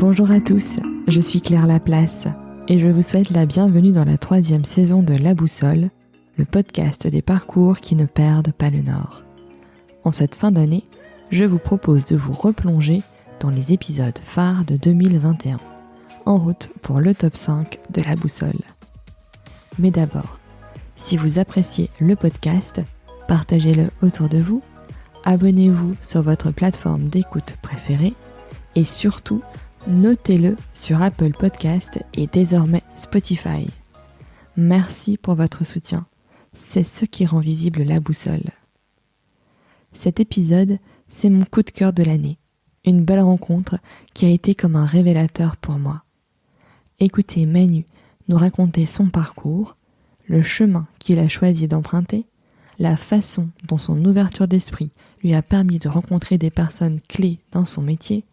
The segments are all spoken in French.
Bonjour à tous, je suis Claire Laplace et je vous souhaite la bienvenue dans la 3e saison de La Boussole, le podcast des parcours qui ne perdent pas le nord. En cette fin d'année, je vous propose de vous replonger dans les épisodes phares de 2021, en route pour le top 5 de La Boussole. Mais d'abord, si vous appréciez le podcast, partagez-le autour de vous, abonnez-vous sur votre plateforme d'écoute préférée et surtout, notez-le sur Apple Podcast et désormais Spotify. Merci pour votre soutien. C'est ce qui rend visible La Boussole. Cet épisode, c'est mon coup de cœur de l'année. Une belle rencontre qui a été comme un révélateur pour moi. Écoutez Manu nous raconter son parcours, le chemin qu'il a choisi d'emprunter, la façon dont son ouverture d'esprit lui a permis de rencontrer des personnes clés dans son métier,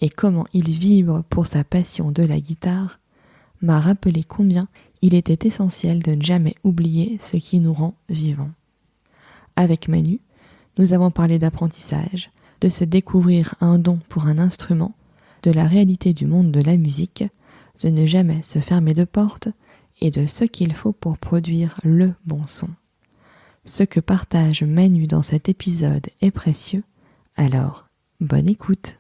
et comment il vibre pour sa passion de la guitare, m'a rappelé combien il était essentiel de ne jamais oublier ce qui nous rend vivants. Avec Manu, nous avons parlé d'apprentissage, de se découvrir un don pour un instrument, de la réalité du monde de la musique, de ne jamais se fermer de porte et de ce qu'il faut pour produire le bon son. Ce que partage Manu dans cet épisode est précieux, alors bonne écoute.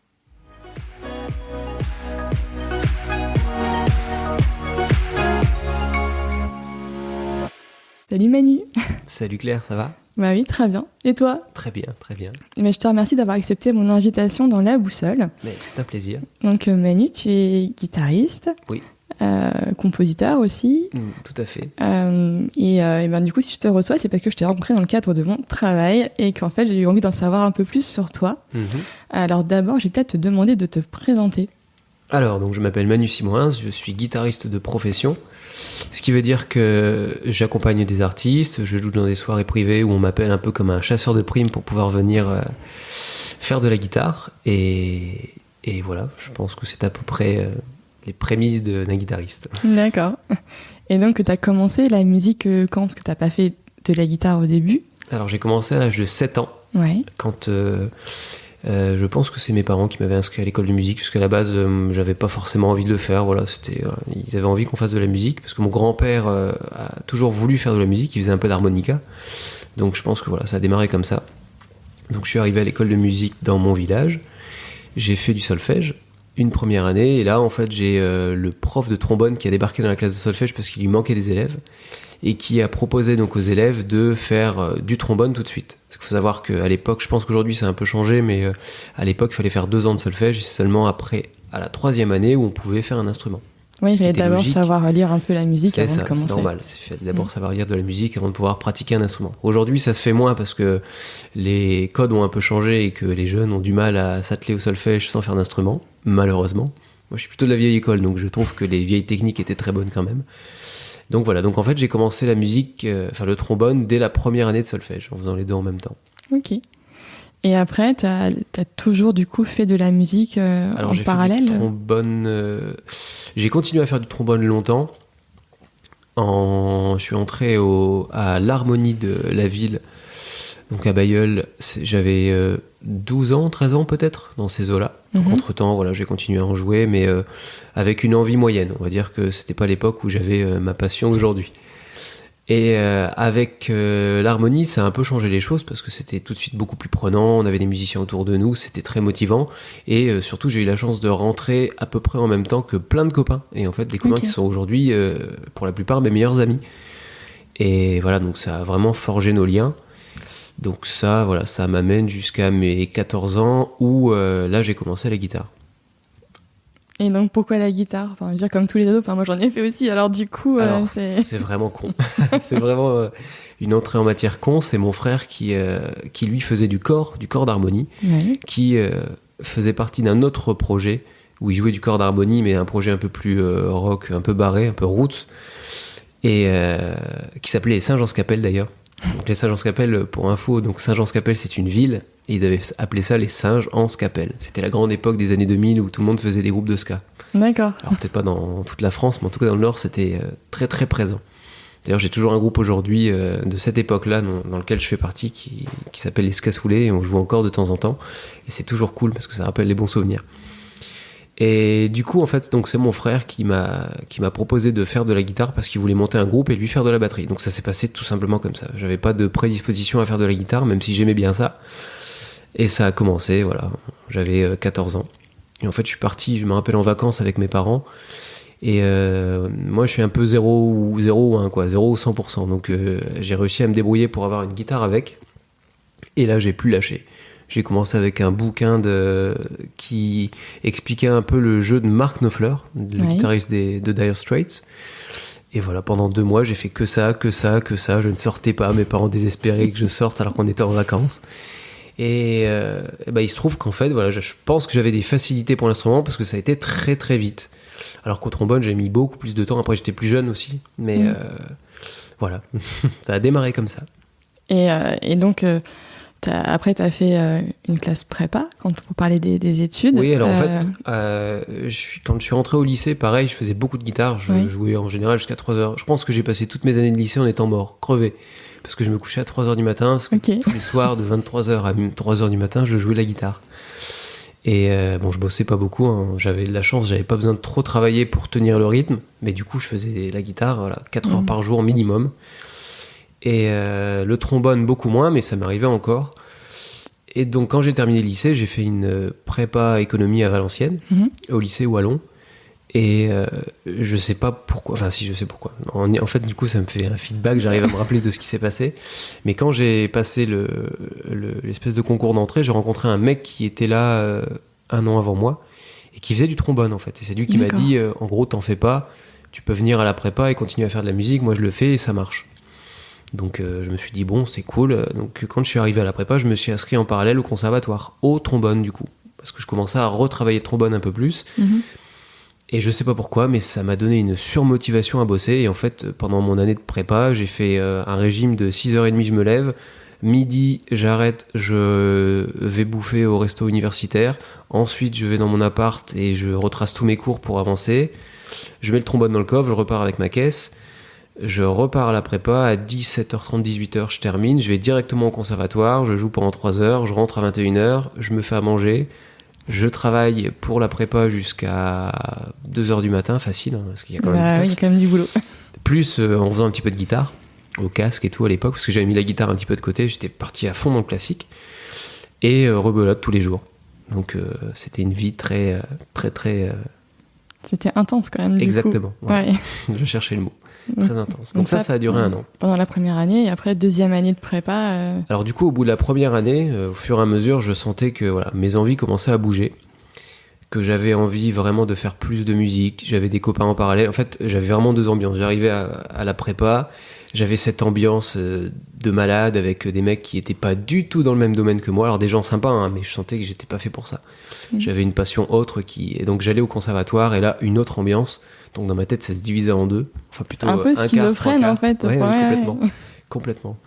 Salut Manu. Salut Claire, ça va ? Bah oui, très bien. Et toi ? Très bien, très bien. Mais je te remercie d'avoir accepté mon invitation dans La Boussole. Mais c'est un plaisir. Donc Manu, tu es guitariste, Oui. Compositeur aussi. Tout à fait. Et ben, du coup, si je te reçois, c'est parce que je t'ai rencontré dans le cadre de mon travail et qu'en fait, j'ai eu envie d'en savoir un peu plus sur toi. Alors d'abord, je vais peut-être te demander de te présenter. Alors, donc, je m'appelle Manu Simoins, je suis guitariste de profession, ce qui veut dire que j'accompagne des artistes, je joue dans des soirées privées où on m'appelle un peu comme un chasseur de primes pour pouvoir venir faire de la guitare. Et voilà, je pense que c'est à peu près les prémices d'un guitariste. D'accord. Et donc, tu as commencé la musique quand ? Parce que tu n'as pas fait de la guitare au début. Alors, j'ai commencé à l'âge de 7 ans, Ouais. quand... je pense que c'est mes parents qui m'avaient inscrit à l'école de musique, parce qu'à la base, j'avais pas forcément envie de le faire. Voilà, ils avaient envie qu'on fasse de la musique, parce que mon grand-père a toujours voulu faire de la musique, il faisait un peu d'harmonica. Donc je pense que voilà, ça a démarré comme ça. Donc je suis arrivé à l'école de musique dans mon village, j'ai fait du solfège une première année, et là en fait j'ai le prof de trombone qui a débarqué dans la classe de solfège parce qu'il lui manquait des élèves, et qui a proposé donc aux élèves de faire du trombone tout de suite. Parce qu'il faut savoir qu'à l'époque, je pense qu'aujourd'hui ça a un peu changé, mais à l'époque il fallait faire 2 ans de solfège, et c'est seulement après, à la 3e année, où on pouvait faire un instrument. Oui, il fallait d'abord savoir lire un peu la musique avant de commencer. C'est normal, il fallait d'abord savoir lire de la musique avant de pouvoir pratiquer un instrument. Aujourd'hui ça se fait moins parce que les codes ont un peu changé et que les jeunes ont du mal à s'atteler au solfège sans faire d'instrument, malheureusement. Moi je suis plutôt de la vieille école, donc je trouve que les vieilles techniques étaient très bonnes quand même. Donc voilà, donc en fait j'ai commencé la musique, le trombone, dès la première année de solfège, en faisant les deux en même temps. Ok. Et après, t'as toujours du coup fait de la musique en parallèle ? Fait du trombone, j'ai continué à faire du trombone longtemps. Je suis entré à l'harmonie de la ville, donc à Bailleul, j'avais 12 ans, 13 ans peut-être, dans ces eaux-là. Donc entre-temps, voilà, j'ai continué à en jouer, mais avec une envie moyenne. On va dire que c'était pas l'époque où j'avais ma passion d'aujourd'hui. Et avec l'harmonie, ça a un peu changé les choses parce que c'était tout de suite beaucoup plus prenant, on avait des musiciens autour de nous, c'était très motivant, et surtout j'ai eu la chance de rentrer à peu près en même temps que plein de copains, et en fait des copains qui sont aujourd'hui pour la plupart mes meilleurs amis. Et voilà, donc ça a vraiment forgé nos liens. Donc ça, voilà, ça m'amène jusqu'à mes 14 ans où là j'ai commencé la guitare. Et donc pourquoi la guitare ? Enfin, je veux dire, comme tous les ados, moi j'en ai fait aussi, alors du coup... c'est vraiment con. C'est vraiment une entrée en matière con. C'est mon frère qui lui faisait du corps d'harmonie, qui faisait partie d'un autre projet où il jouait du corps d'harmonie, mais un projet un peu plus rock, un peu barré, un peu roots, et qui s'appelait les Saint-Jean-Scapelle d'ailleurs. Donc les Saint-Jean-Scapelle, pour info, donc Saint-Jean-Scapelle c'est une ville, et ils avaient appelé ça les Singes-en-Scapelle. C'était la grande époque des années 2000 où tout le monde faisait des groupes de ska. D'accord. Alors peut-être pas dans toute la France, mais en tout cas dans le Nord c'était très très présent. D'ailleurs j'ai toujours un groupe aujourd'hui de cette époque-là dans lequel je fais partie qui s'appelle les Ska Soulés, et on joue encore de temps en temps, et c'est toujours cool parce que ça rappelle les bons souvenirs. Et du coup, en fait, donc c'est mon frère qui m'a proposé de faire de la guitare parce qu'il voulait monter un groupe et lui faire de la batterie. Donc ça s'est passé tout simplement comme ça. J'avais pas de prédisposition à faire de la guitare, même si j'aimais bien ça. Et ça a commencé, voilà. J'avais 14 ans. Et en fait, je suis parti, je me rappelle, en vacances avec mes parents. Et moi, je suis un peu 0 ou 1, quoi. 0 ou 100%. Donc j'ai réussi à me débrouiller pour avoir une guitare avec. Et là, j'ai plus lâché. J'ai commencé avec un bouquin qui expliquait un peu le jeu de Mark Knopfler, le guitariste de Dire Straits. Et voilà, pendant 2 mois, j'ai fait que ça. Je ne sortais pas. Mes parents désespéraient que je sorte alors qu'on était en vacances. Et il se trouve qu'en fait, voilà, je pense que j'avais des facilités pour l'instrument parce que ça a été très très vite. Alors qu'au trombone, j'ai mis beaucoup plus de temps. Après, j'étais plus jeune aussi. Mais voilà, ça a démarré comme ça. Et donc... Après, tu as fait une classe prépa pour parler des études. Oui, alors en fait, quand je suis rentré au lycée, pareil, je faisais beaucoup de guitare. Je jouais en général jusqu'à 3 heures. Je pense que j'ai passé toutes mes années de lycée en étant mort, crevé. Parce que je me couchais à 3 heures du matin. Parce que tous les soirs, de 23 heures à 3 heures du matin, je jouais la guitare. Et je bossais pas beaucoup. Hein. J'avais de la chance, j'avais pas besoin de trop travailler pour tenir le rythme. Mais du coup, je faisais la guitare 4 heures par jour minimum. Et le trombone beaucoup moins, mais ça m'arrivait encore. Et donc quand j'ai terminé le lycée, j'ai fait une prépa économie à Valenciennes, au lycée Wallon. Et je sais pas pourquoi, enfin si je sais pourquoi. En fait du coup ça me fait un feedback, j'arrive à me rappeler de ce qui s'est passé. Mais quand j'ai passé l'espèce de concours d'entrée, j'ai rencontré un mec qui était là 1 an avant moi et qui faisait du trombone en fait. Et c'est lui qui m'a dit, en gros t'en fais pas, tu peux venir à la prépa et continuer à faire de la musique, moi je le fais et ça marche. Donc je me suis dit bon c'est cool. Donc quand je suis arrivé à la prépa, je me suis inscrit en parallèle au conservatoire, au trombone du coup, parce que je commençais à retravailler le trombone un peu plus. Et je sais pas pourquoi, mais ça m'a donné une surmotivation à bosser. Et en fait, pendant mon année de prépa, j'ai fait un régime de 6h30, je me lève. Midi, j'arrête, je vais bouffer au resto universitaire. Ensuite, je vais dans mon appart et je retrace tous mes cours pour avancer. Je mets le trombone dans le coffre, je repars avec ma caisse. Je repars à la prépa, à 17h30, 18h, je termine, je vais directement au conservatoire, je joue pendant 3 heures, je rentre à 21h, je me fais à manger, je travaille pour la prépa jusqu'à 2h du matin, facile, hein, parce qu'il y a quand même il y a quand même du boulot. Plus en faisant un petit peu de guitare, au casque et tout à l'époque, parce que j'avais mis la guitare un petit peu de côté, j'étais parti à fond dans le classique, et rebelote tous les jours. Donc c'était une vie très... C'était intense quand même, du Exactement, coup. Ouais. Je cherchais le mot. Très intense. Donc ça a duré 1 an. Pendant la première année, et après, 2e année de prépa... Alors du coup, au bout de la première année, au fur et à mesure, je sentais que voilà, mes envies commençaient à bouger, que j'avais envie vraiment de faire plus de musique, j'avais des copains en parallèle. En fait, j'avais vraiment 2 ambiances. J'arrivais à la prépa, j'avais cette ambiance de malade avec des mecs qui étaient pas du tout dans le même domaine que moi. Alors des gens sympas, hein, mais je sentais que j'étais pas fait pour ça. J'avais une passion autre et donc j'allais au conservatoire et là, une autre ambiance. Donc dans ma tête, ça se divisait en 2. Enfin plutôt un peu schizophrène en fait. Ouais, complètement.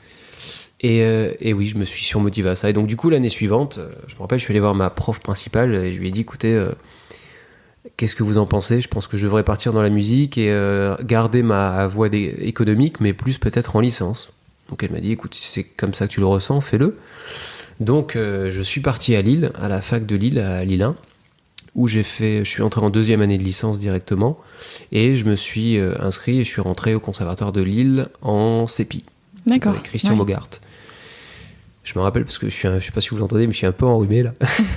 Et oui, je me suis surmotivé à ça. Et donc du coup, l'année suivante, je me rappelle, je suis allé voir ma prof principale et je lui ai dit, écoutez, qu'est-ce que vous en pensez ? Je pense que je devrais partir dans la musique et garder ma voie économique, mais plus peut-être en licence. Donc elle m'a dit, écoute, si c'est comme ça que tu le ressens, fais-le. Donc je suis parti à Lille, à la fac de Lille, à Lille 1, où je suis entré en 2e année de licence directement, et je me suis inscrit et je suis rentré au conservatoire de Lille en CEPI. D'accord. Avec Christian Bogart. Je me rappelle parce que je sais pas si vous l'entendez, mais je suis un peu enrhumé là.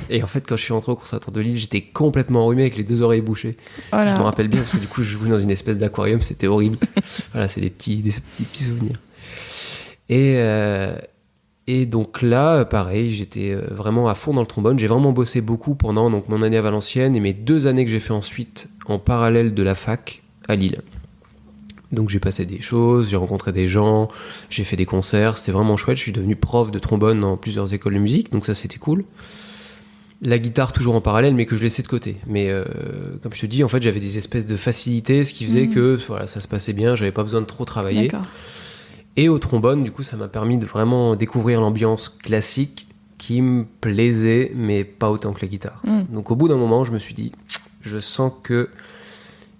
Et en fait, quand je suis rentré au conservatoire de Lille, j'étais complètement enrhumé avec les 2 oreilles bouchées. Je me rappelle bien parce que du coup, je jouais dans une espèce d'aquarium, c'était horrible. Voilà, c'est des petits souvenirs. Et donc là, pareil, j'étais vraiment à fond dans le trombone. J'ai vraiment bossé beaucoup pendant donc, mon année à Valenciennes et mes 2 années que j'ai fait ensuite en parallèle de la fac à Lille. Donc j'ai passé des choses, j'ai rencontré des gens, j'ai fait des concerts, c'était vraiment chouette. Je suis devenu prof de trombone dans plusieurs écoles de musique, donc ça c'était cool. La guitare toujours en parallèle, mais que je laissais de côté. Mais comme je te dis, en fait, j'avais des espèces de facilités, ce qui faisait que voilà, ça se passait bien, j'avais pas besoin de trop travailler. D'accord. Et au trombone, du coup, ça m'a permis de vraiment découvrir l'ambiance classique qui me plaisait, mais pas autant que la guitare. Donc au bout d'un moment, je me suis dit, je sens que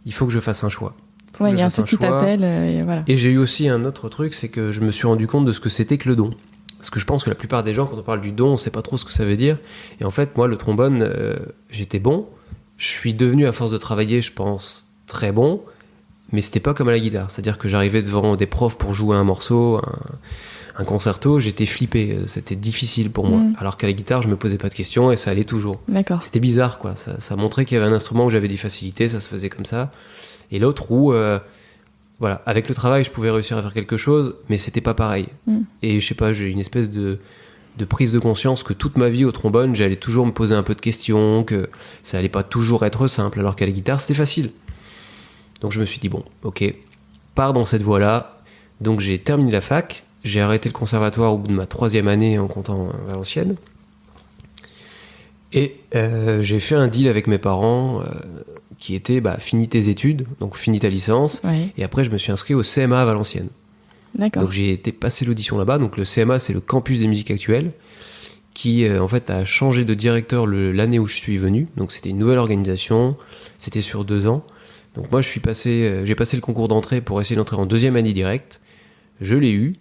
il faut que je fasse un choix. Ouais, il y a un truc qui t'appelle, et voilà. Et j'ai eu aussi un autre truc, c'est que je me suis rendu compte de ce que c'était que le don. Parce que je pense que la plupart des gens, quand on parle du don, on sait pas trop ce que ça veut dire. Et en fait, moi, le trombone, j'étais bon, je suis devenu, à force de travailler, je pense, très bon, mais c'était pas comme à la guitare. C'est-à-dire que j'arrivais devant des profs pour jouer un morceau, un concerto, j'étais flippé, c'était difficile pour moi. Alors qu'à la guitare, je me posais pas de questions et ça allait toujours. D'accord. C'était bizarre, quoi. Ça montrait qu'il y avait un instrument où j'avais des facilités, ça se faisait comme ça. Et l'autre où, voilà, avec le travail, je pouvais réussir à faire quelque chose, mais c'était pas pareil. Et je sais pas, j'ai une espèce de prise de conscience que toute ma vie au trombone, j'allais toujours me poser un peu de questions, que ça allait pas toujours être simple, alors qu'à la guitare, c'était facile. Donc je me suis dit, bon, ok, pars dans cette voie-là. Donc j'ai terminé la fac, j'ai arrêté le conservatoire au bout de ma 3e année en comptant Valenciennes. Et j'ai fait un deal avec mes parents qui était, finis tes études, donc finis ta licence, et après je me suis inscrit au CMA à Valenciennes. D'accord. Donc j'ai été passer l'audition là-bas. Donc le CMA, c'est le campus des musiques actuelles, qui en fait a changé de directeur l'année où je suis venu. Donc c'était une nouvelle organisation, c'était sur 2 ans. Donc moi j'ai passé le concours d'entrée pour essayer d'entrer en 2e année directe. Je l'ai eu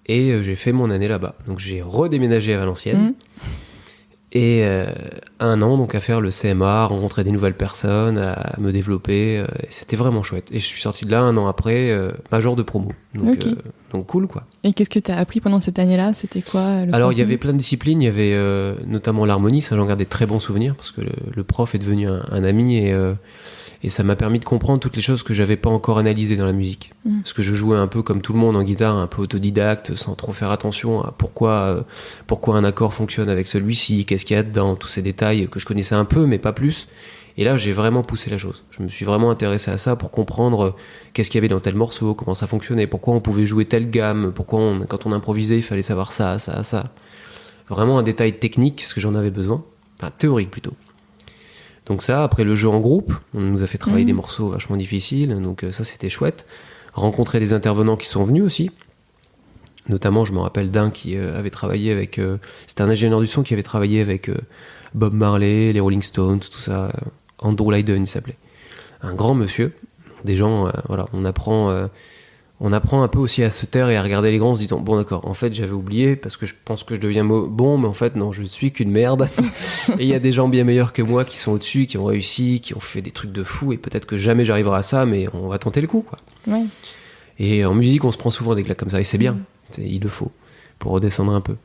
et j'ai fait mon année là-bas. Donc j'ai redéménagé à Valenciennes. Et 1 an donc à faire le CMA, à rencontrer des nouvelles personnes, à me développer. Et c'était vraiment chouette. Et je suis sorti de là 1 an après, major de promo. Donc, donc cool, quoi. Et qu'est-ce que tu as appris pendant cette année-là ? C'était quoi Alors il y avait plein de disciplines. Il y avait notamment l'harmonie. Ça, j'en garde des très bons souvenirs parce que le prof est devenu un ami et ça m'a permis de comprendre toutes les choses que j'avais pas encore analysées dans la musique. Parce que je jouais un peu comme tout le monde en guitare, un peu autodidacte, sans trop faire attention à pourquoi un accord fonctionne avec celui-ci, qu'est-ce qu'il y a dedans, tous ces détails que je connaissais un peu, mais pas plus. Et là, j'ai vraiment poussé la chose. Je me suis vraiment intéressé à ça pour comprendre qu'est-ce qu'il y avait dans tel morceau, comment ça fonctionnait, pourquoi on pouvait jouer telle gamme, pourquoi quand on improvisait, il fallait savoir ça. Vraiment un détail technique, parce que j'en avais besoin. Enfin, théorique plutôt. Donc ça, après le jeu en groupe, on nous a fait travailler des morceaux vachement difficiles, donc ça c'était chouette. Rencontrer des intervenants qui sont venus aussi. Notamment, je me rappelle d'un qui avait travaillé avec... c'était un ingénieur du son qui avait travaillé avec Bob Marley, les Rolling Stones, tout ça. Andrew Lydon, il s'appelait. Un grand monsieur. Des gens, voilà, on apprend un peu aussi à se taire et à regarder les grands en se disant, bon d'accord, en fait j'avais oublié parce que je pense que je deviens bon, mais en fait non, je suis qu'une merde. Et il y a des gens bien meilleurs que moi qui sont au-dessus, qui ont réussi, qui ont fait des trucs de fou, et peut-être que jamais j'arriverai à ça, mais on va tenter le coup, quoi. Ouais. Et en musique, on se prend souvent des claques comme ça, et c'est bien, il le faut, pour redescendre un peu.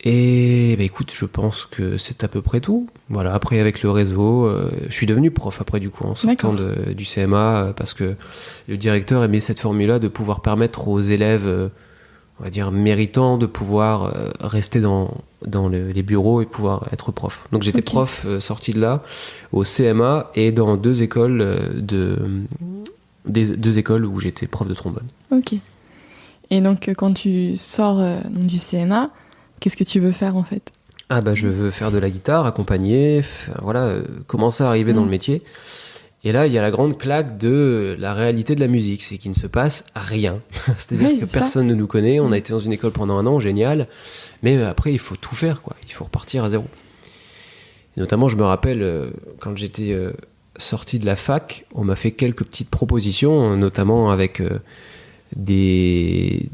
Et écoute, je pense que c'est à peu près tout. Voilà, après avec le réseau, je suis devenu prof après du coup en sortant du CMA parce que le directeur aimait cette formule-là de pouvoir permettre aux élèves, on va dire méritants, de pouvoir rester dans les bureaux et pouvoir être prof. Donc j'étais prof sorti de là au CMA et dans 2 écoles deux écoles où j'étais prof de trombone. Ok. Et donc quand tu sors du CMA, qu'est-ce que tu veux faire en fait ? Je veux faire de la guitare, accompagner, commencer à arriver dans le métier. Et là, il y a la grande claque de la réalité de la musique, c'est qu'il ne se passe rien. C'est-à-dire que personne ne nous connaît, on a été dans une école pendant 1 an, génial, mais après, il faut tout faire, quoi. Il faut repartir à zéro. Et notamment, je me rappelle, quand j'étais sorti de la fac, on m'a fait quelques petites propositions, notamment avec... des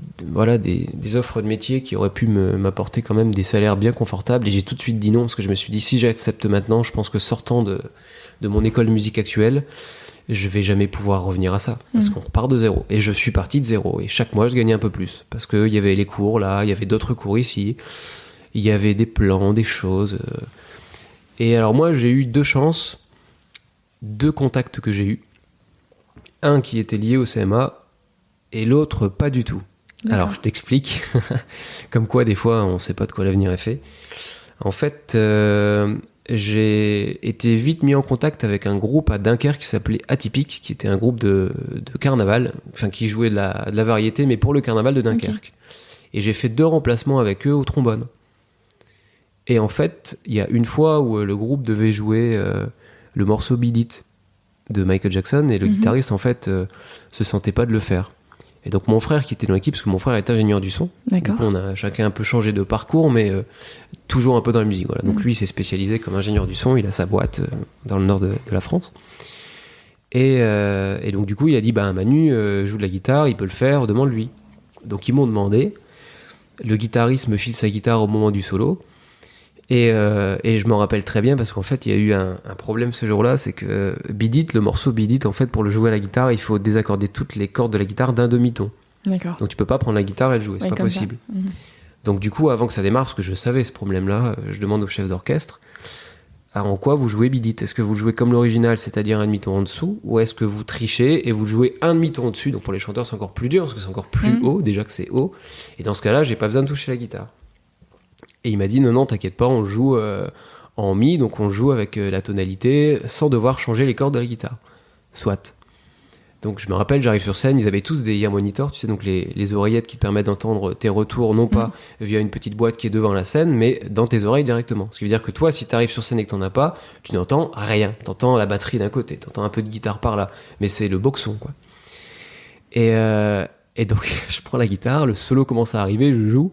offres de métier qui auraient pu m'apporter quand même des salaires bien confortables, et j'ai tout de suite dit non parce que je me suis dit si j'accepte maintenant, je pense que sortant de mon école de musique actuelle, je vais jamais pouvoir revenir à ça parce qu'on repart de zéro, et je suis parti de zéro, et chaque mois je gagnais un peu plus parce qu'il y avait les cours là, il y avait d'autres cours ici, il y avait des plans, des choses, et alors moi j'ai eu 2 chances, 2 contacts que j'ai eu, un qui était lié au CMA et l'autre pas du tout. D'accord. Alors je t'explique, comme quoi des fois on ne sait pas de quoi l'avenir est fait. En fait, j'ai été vite mis en contact avec un groupe à Dunkerque qui s'appelait Atypique, qui était un groupe de carnaval, enfin qui jouait de la variété, mais pour le carnaval de Dunkerque. Et j'ai fait 2 remplacements avec eux au trombone. Et en fait, il y a une fois où le groupe devait jouer le morceau Beat It de Michael Jackson, et le guitariste en fait se sentait pas de le faire. Et donc mon frère qui était dans l'équipe, parce que mon frère est ingénieur du son, donc on a chacun un peu changé de parcours, mais toujours un peu dans la musique. Voilà. Donc lui il s'est spécialisé comme ingénieur du son, il a sa boîte dans le nord de la France. Et donc du coup il a dit Manu joue de la guitare, il peut le faire, demande-lui. Donc ils m'ont demandé, le guitariste me file sa guitare au moment du solo, Et je m'en rappelle très bien parce qu'en fait, il y a eu un problème ce jour-là, c'est que Beat It, le morceau Beat It, en fait, pour le jouer à la guitare, il faut désaccorder toutes les cordes de la guitare d'un demi-ton. D'accord. Donc tu peux pas prendre la guitare et le jouer, c'est pas possible. Donc du coup, avant que ça démarre, parce que je savais ce problème-là, je demande au chef d'orchestre, en quoi vous jouez Beat It ? Est-ce que vous jouez comme l'original, c'est-à-dire un demi-ton en dessous, ou est-ce que vous trichez et vous jouez un demi-ton au-dessus ? Donc pour les chanteurs, c'est encore plus dur, parce que c'est encore plus haut, déjà que c'est haut. Et dans ce cas-là, j'ai pas besoin de toucher la guitare. Et il m'a dit, non, t'inquiète pas, on joue en mi, donc on joue avec la tonalité, sans devoir changer les cordes de la guitare. Soit. Donc je me rappelle, j'arrive sur scène, ils avaient tous des ear monitors, tu sais, donc les oreillettes qui te permettent d'entendre tes retours, non pas via une petite boîte qui est devant la scène, mais dans tes oreilles directement. Ce qui veut dire que toi, si t'arrives sur scène et que t'en as pas, tu n'entends rien. T'entends la batterie d'un côté, t'entends un peu de guitare par là, mais c'est le boxon, quoi. Et donc, je prends la guitare, le solo commence à arriver, je joue,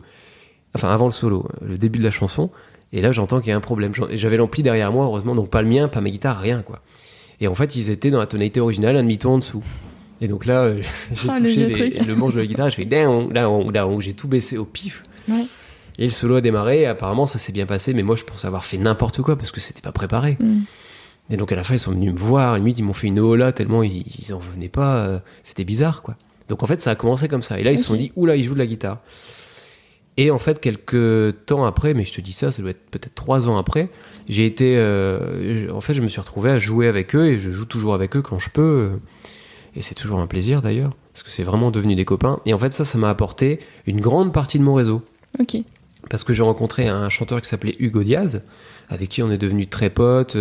enfin avant le solo, le début de la chanson, et là j'entends qu'il y a un problème. J'avais l'ampli derrière moi, heureusement, donc pas le mien, pas ma guitare, rien, quoi. Et en fait, ils étaient dans la tonalité originale, un demi-ton en dessous. Et donc là, j'ai touché le manche de la guitare, je fais down, down, down, j'ai tout baissé au pif. Ouais. Et le solo a démarré, et apparemment ça s'est bien passé, mais moi je pensais avoir fait n'importe quoi parce que c'était pas préparé. Et donc à la fin, ils sont venus me voir, limite ils m'ont fait une hola tellement ils en venaient pas, c'était bizarre, quoi. Donc en fait, ça a commencé comme ça. Et là, ils se sont dit, oula, ils jouent de la guitare. Et en fait, quelques temps après, mais je te dis ça doit être peut-être 3 ans après, j'ai été... en fait, je me suis retrouvé à jouer avec eux, et je joue toujours avec eux quand je peux. Et c'est toujours un plaisir, d'ailleurs, parce que c'est vraiment devenu des copains. Et en fait, ça m'a apporté une grande partie de mon réseau. Ok. Parce que j'ai rencontré un chanteur qui s'appelait Hugo Diaz, avec qui on est devenus très potes,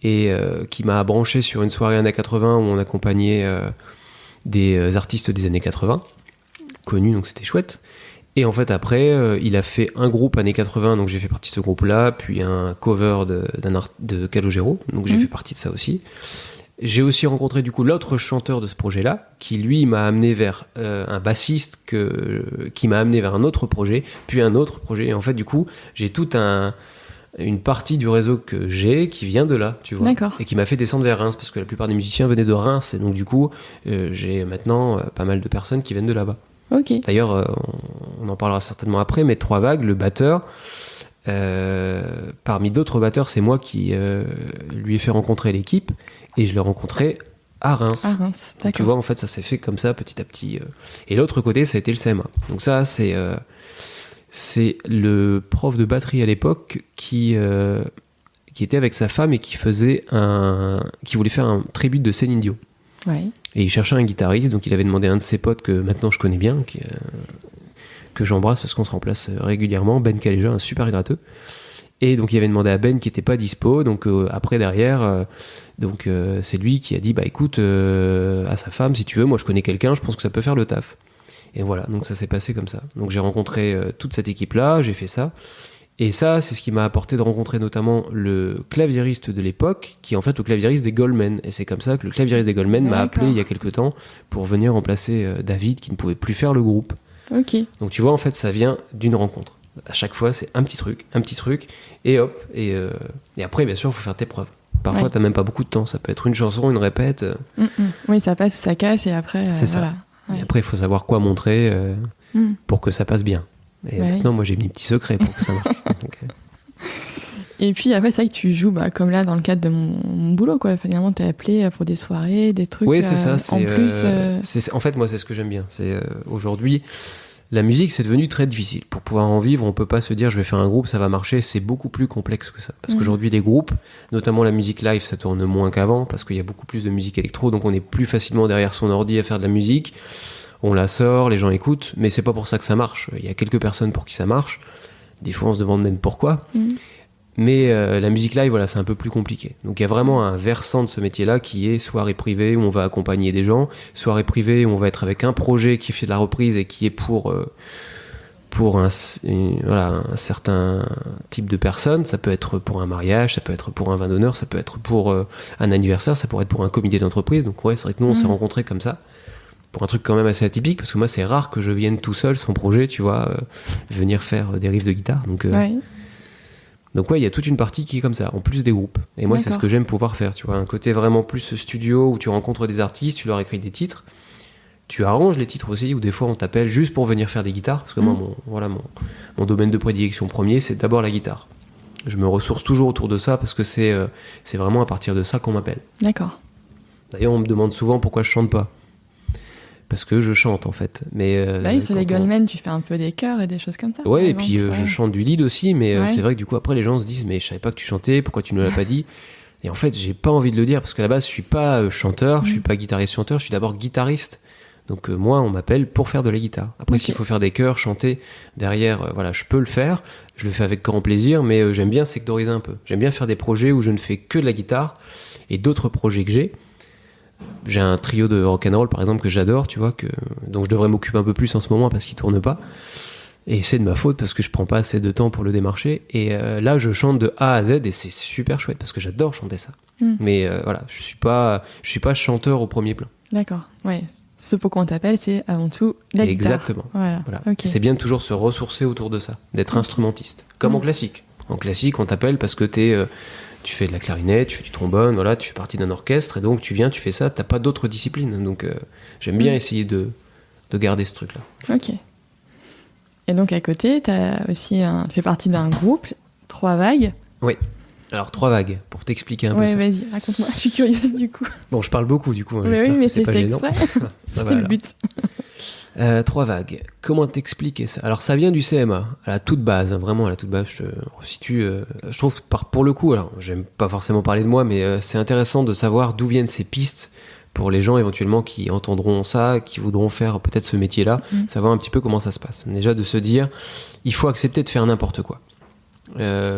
et qui m'a branché sur une soirée années 80 où on accompagnait des artistes des années 80, connus, donc c'était chouette. Et en fait, après, il a fait un groupe années 80, donc j'ai fait partie de ce groupe-là, puis un cover de Calogero, donc j'ai fait partie de ça aussi. J'ai aussi rencontré du coup l'autre chanteur de ce projet-là, qui lui m'a amené vers un bassiste qui m'a amené vers un autre projet, puis un autre projet. Et en fait, du coup, j'ai toute une partie du réseau que j'ai qui vient de là, tu vois. D'accord. Et qui m'a fait descendre vers Reims, parce que la plupart des musiciens venaient de Reims. Et donc du coup, j'ai maintenant pas mal de personnes qui viennent de là-bas. Ok. D'ailleurs, on en parlera certainement après, mais Trois Vagues, le batteur, parmi d'autres batteurs, c'est moi qui lui ai fait rencontrer l'équipe, et je l'ai rencontré à Reims. À Reims, d'accord. Donc, tu vois, en fait, ça s'est fait comme ça, petit à petit. Et l'autre côté, ça a été le CMA. Donc ça, c'est le prof de batterie à l'époque qui était avec sa femme et qui voulait faire un tribute de Céline Dion. Ouais. Et il cherchait un guitariste, donc il avait demandé à un de ses potes que maintenant je connais bien, que j'embrasse parce qu'on se remplace régulièrement, Ben Caléja, un super gratteux. Et donc il avait demandé à Ben qui n'était pas dispo, donc après derrière, c'est lui qui a dit, bah écoute, à sa femme, si tu veux, moi je connais quelqu'un, je pense que ça peut faire le taf. Et voilà, donc ça s'est passé comme ça. Donc j'ai rencontré toute cette équipe-là, j'ai fait ça. Et ça, c'est ce qui m'a apporté de rencontrer notamment le claviériste de l'époque, qui est en fait le claviériste des Goldmen. Et c'est comme ça que le claviériste des Goldmen m'a appelé il y a quelques temps pour venir remplacer David, qui ne pouvait plus faire le groupe. Ok. Donc tu vois, en fait, ça vient d'une rencontre. À chaque fois, c'est un petit truc, et hop. Et après, bien sûr, il faut faire tes preuves. Parfois, t'as même pas beaucoup de temps. Ça peut être une chanson, une répète. Oui, ça passe ou ça casse, et après, c'est voilà. ça. Ouais. Et après, il faut savoir quoi montrer pour que ça passe bien. Et maintenant, moi, j'ai mis un petit secret pour que ça marche. Et puis après, c'est vrai que tu joues comme là dans le cadre de mon boulot, quoi. Finalement, t'es appelé pour des soirées, des trucs. Oui, c'est ça. En plus. En fait, moi, c'est ce que j'aime bien. C'est aujourd'hui, la musique, c'est devenu très difficile. Pour pouvoir en vivre, on peut pas se dire je vais faire un groupe, ça va marcher. C'est beaucoup plus complexe que ça. Parce qu'aujourd'hui, les groupes, notamment la musique live, ça tourne moins qu'avant parce qu'il y a beaucoup plus de musique électro, donc on est plus facilement derrière son ordi à faire de la musique. On la sort, les gens écoutent, mais c'est pas pour ça que ça marche. Il y a quelques personnes pour qui ça marche. Des fois, on se demande même pourquoi. Mais la musique live, voilà, c'est un peu plus compliqué. Donc il y a vraiment un versant de ce métier-là qui est soirée privée où on va accompagner des gens, soirée privée où on va être avec un projet qui fait de la reprise et qui est pour un certain type de personnes. Ça peut être pour un mariage, ça peut être pour un vin d'honneur, ça peut être pour un anniversaire, ça pourrait être pour un comité d'entreprise. Donc ouais, c'est vrai que nous, on s'est rencontrés comme ça. Pour un truc quand même assez atypique, parce que moi, c'est rare que je vienne tout seul, sans projet, tu vois, venir faire des riffs de guitare. Donc ouais, il y a toute une partie qui est comme ça, en plus des groupes. Et moi, c'est ce que j'aime pouvoir faire, tu vois. Un côté vraiment plus studio, où tu rencontres des artistes, tu leur écris des titres. Tu arranges les titres aussi, ou des fois, on t'appelle juste pour venir faire des guitares. Parce que moi, mon domaine de prédilection premier, c'est d'abord la guitare. Je me ressource toujours autour de ça parce que c'est vraiment à partir de ça qu'on m'appelle. D'accord. D'ailleurs, on me demande souvent pourquoi je chante pas. Parce que je chante, en fait. Mais, oui, sur les Goldman, tu fais un peu des chœurs et des choses comme ça. Ouais, et puis je chante du lead aussi, mais Ouais. c'est vrai que du coup, après, les gens se disent « Mais je savais pas que tu chantais, pourquoi tu ne l'as pas dit ?» Et en fait, j'ai pas envie de le dire, parce qu'à la base, je suis pas chanteur, je suis pas guitariste-chanteur, je suis d'abord guitariste. Donc moi, on m'appelle pour faire de la guitare. Après, s'il faut faire des chœurs, chanter, derrière, voilà, je peux le faire. Je le fais avec grand plaisir, mais j'aime bien sectoriser un peu. J'aime bien faire des projets où je ne fais que de la guitare, et d'autres projets que j'ai un trio de rock'n'roll par exemple que j'adore, tu vois, dont je devrais m'occuper un peu plus en ce moment parce qu'il tourne pas. Et c'est de ma faute parce que je prends pas assez de temps pour le démarcher. Et là, je chante de A à Z et c'est super chouette parce que j'adore chanter ça. Mais voilà, je suis pas chanteur au premier plan. D'accord, ouais. Ce pourquoi on t'appelle, c'est avant tout la guitare. Exactement. Voilà. Okay. C'est bien de toujours se ressourcer autour de ça, d'être instrumentiste, comme en classique. En classique, on t'appelle parce que tu fais de la clarinette, tu fais du trombone, voilà, tu fais partie d'un orchestre et donc tu viens, tu fais ça, t'as pas d'autres disciplines. Donc j'aime bien essayer de garder ce truc-là. Ok. Et donc à côté, tu fais partie d'un groupe, 3 vagues. Oui. Alors 3 vagues, pour t'expliquer un peu ça. Ouais, vas-y, raconte-moi, je suis curieuse du coup. Bon, je parle beaucoup du coup. Oui, mais c'est fait exprès. C'est le but. 3 vagues. Comment t'expliquer ça ? Alors ça vient du CMA, à la toute base, hein, vraiment à la toute base, je te resitue. Je trouve pour le coup, alors j'aime pas forcément parler de moi, mais c'est intéressant de savoir d'où viennent ces pistes pour les gens éventuellement qui entendront ça, qui voudront faire peut-être ce métier-là, savoir un petit peu comment ça se passe. Déjà de se dire, il faut accepter de faire n'importe quoi.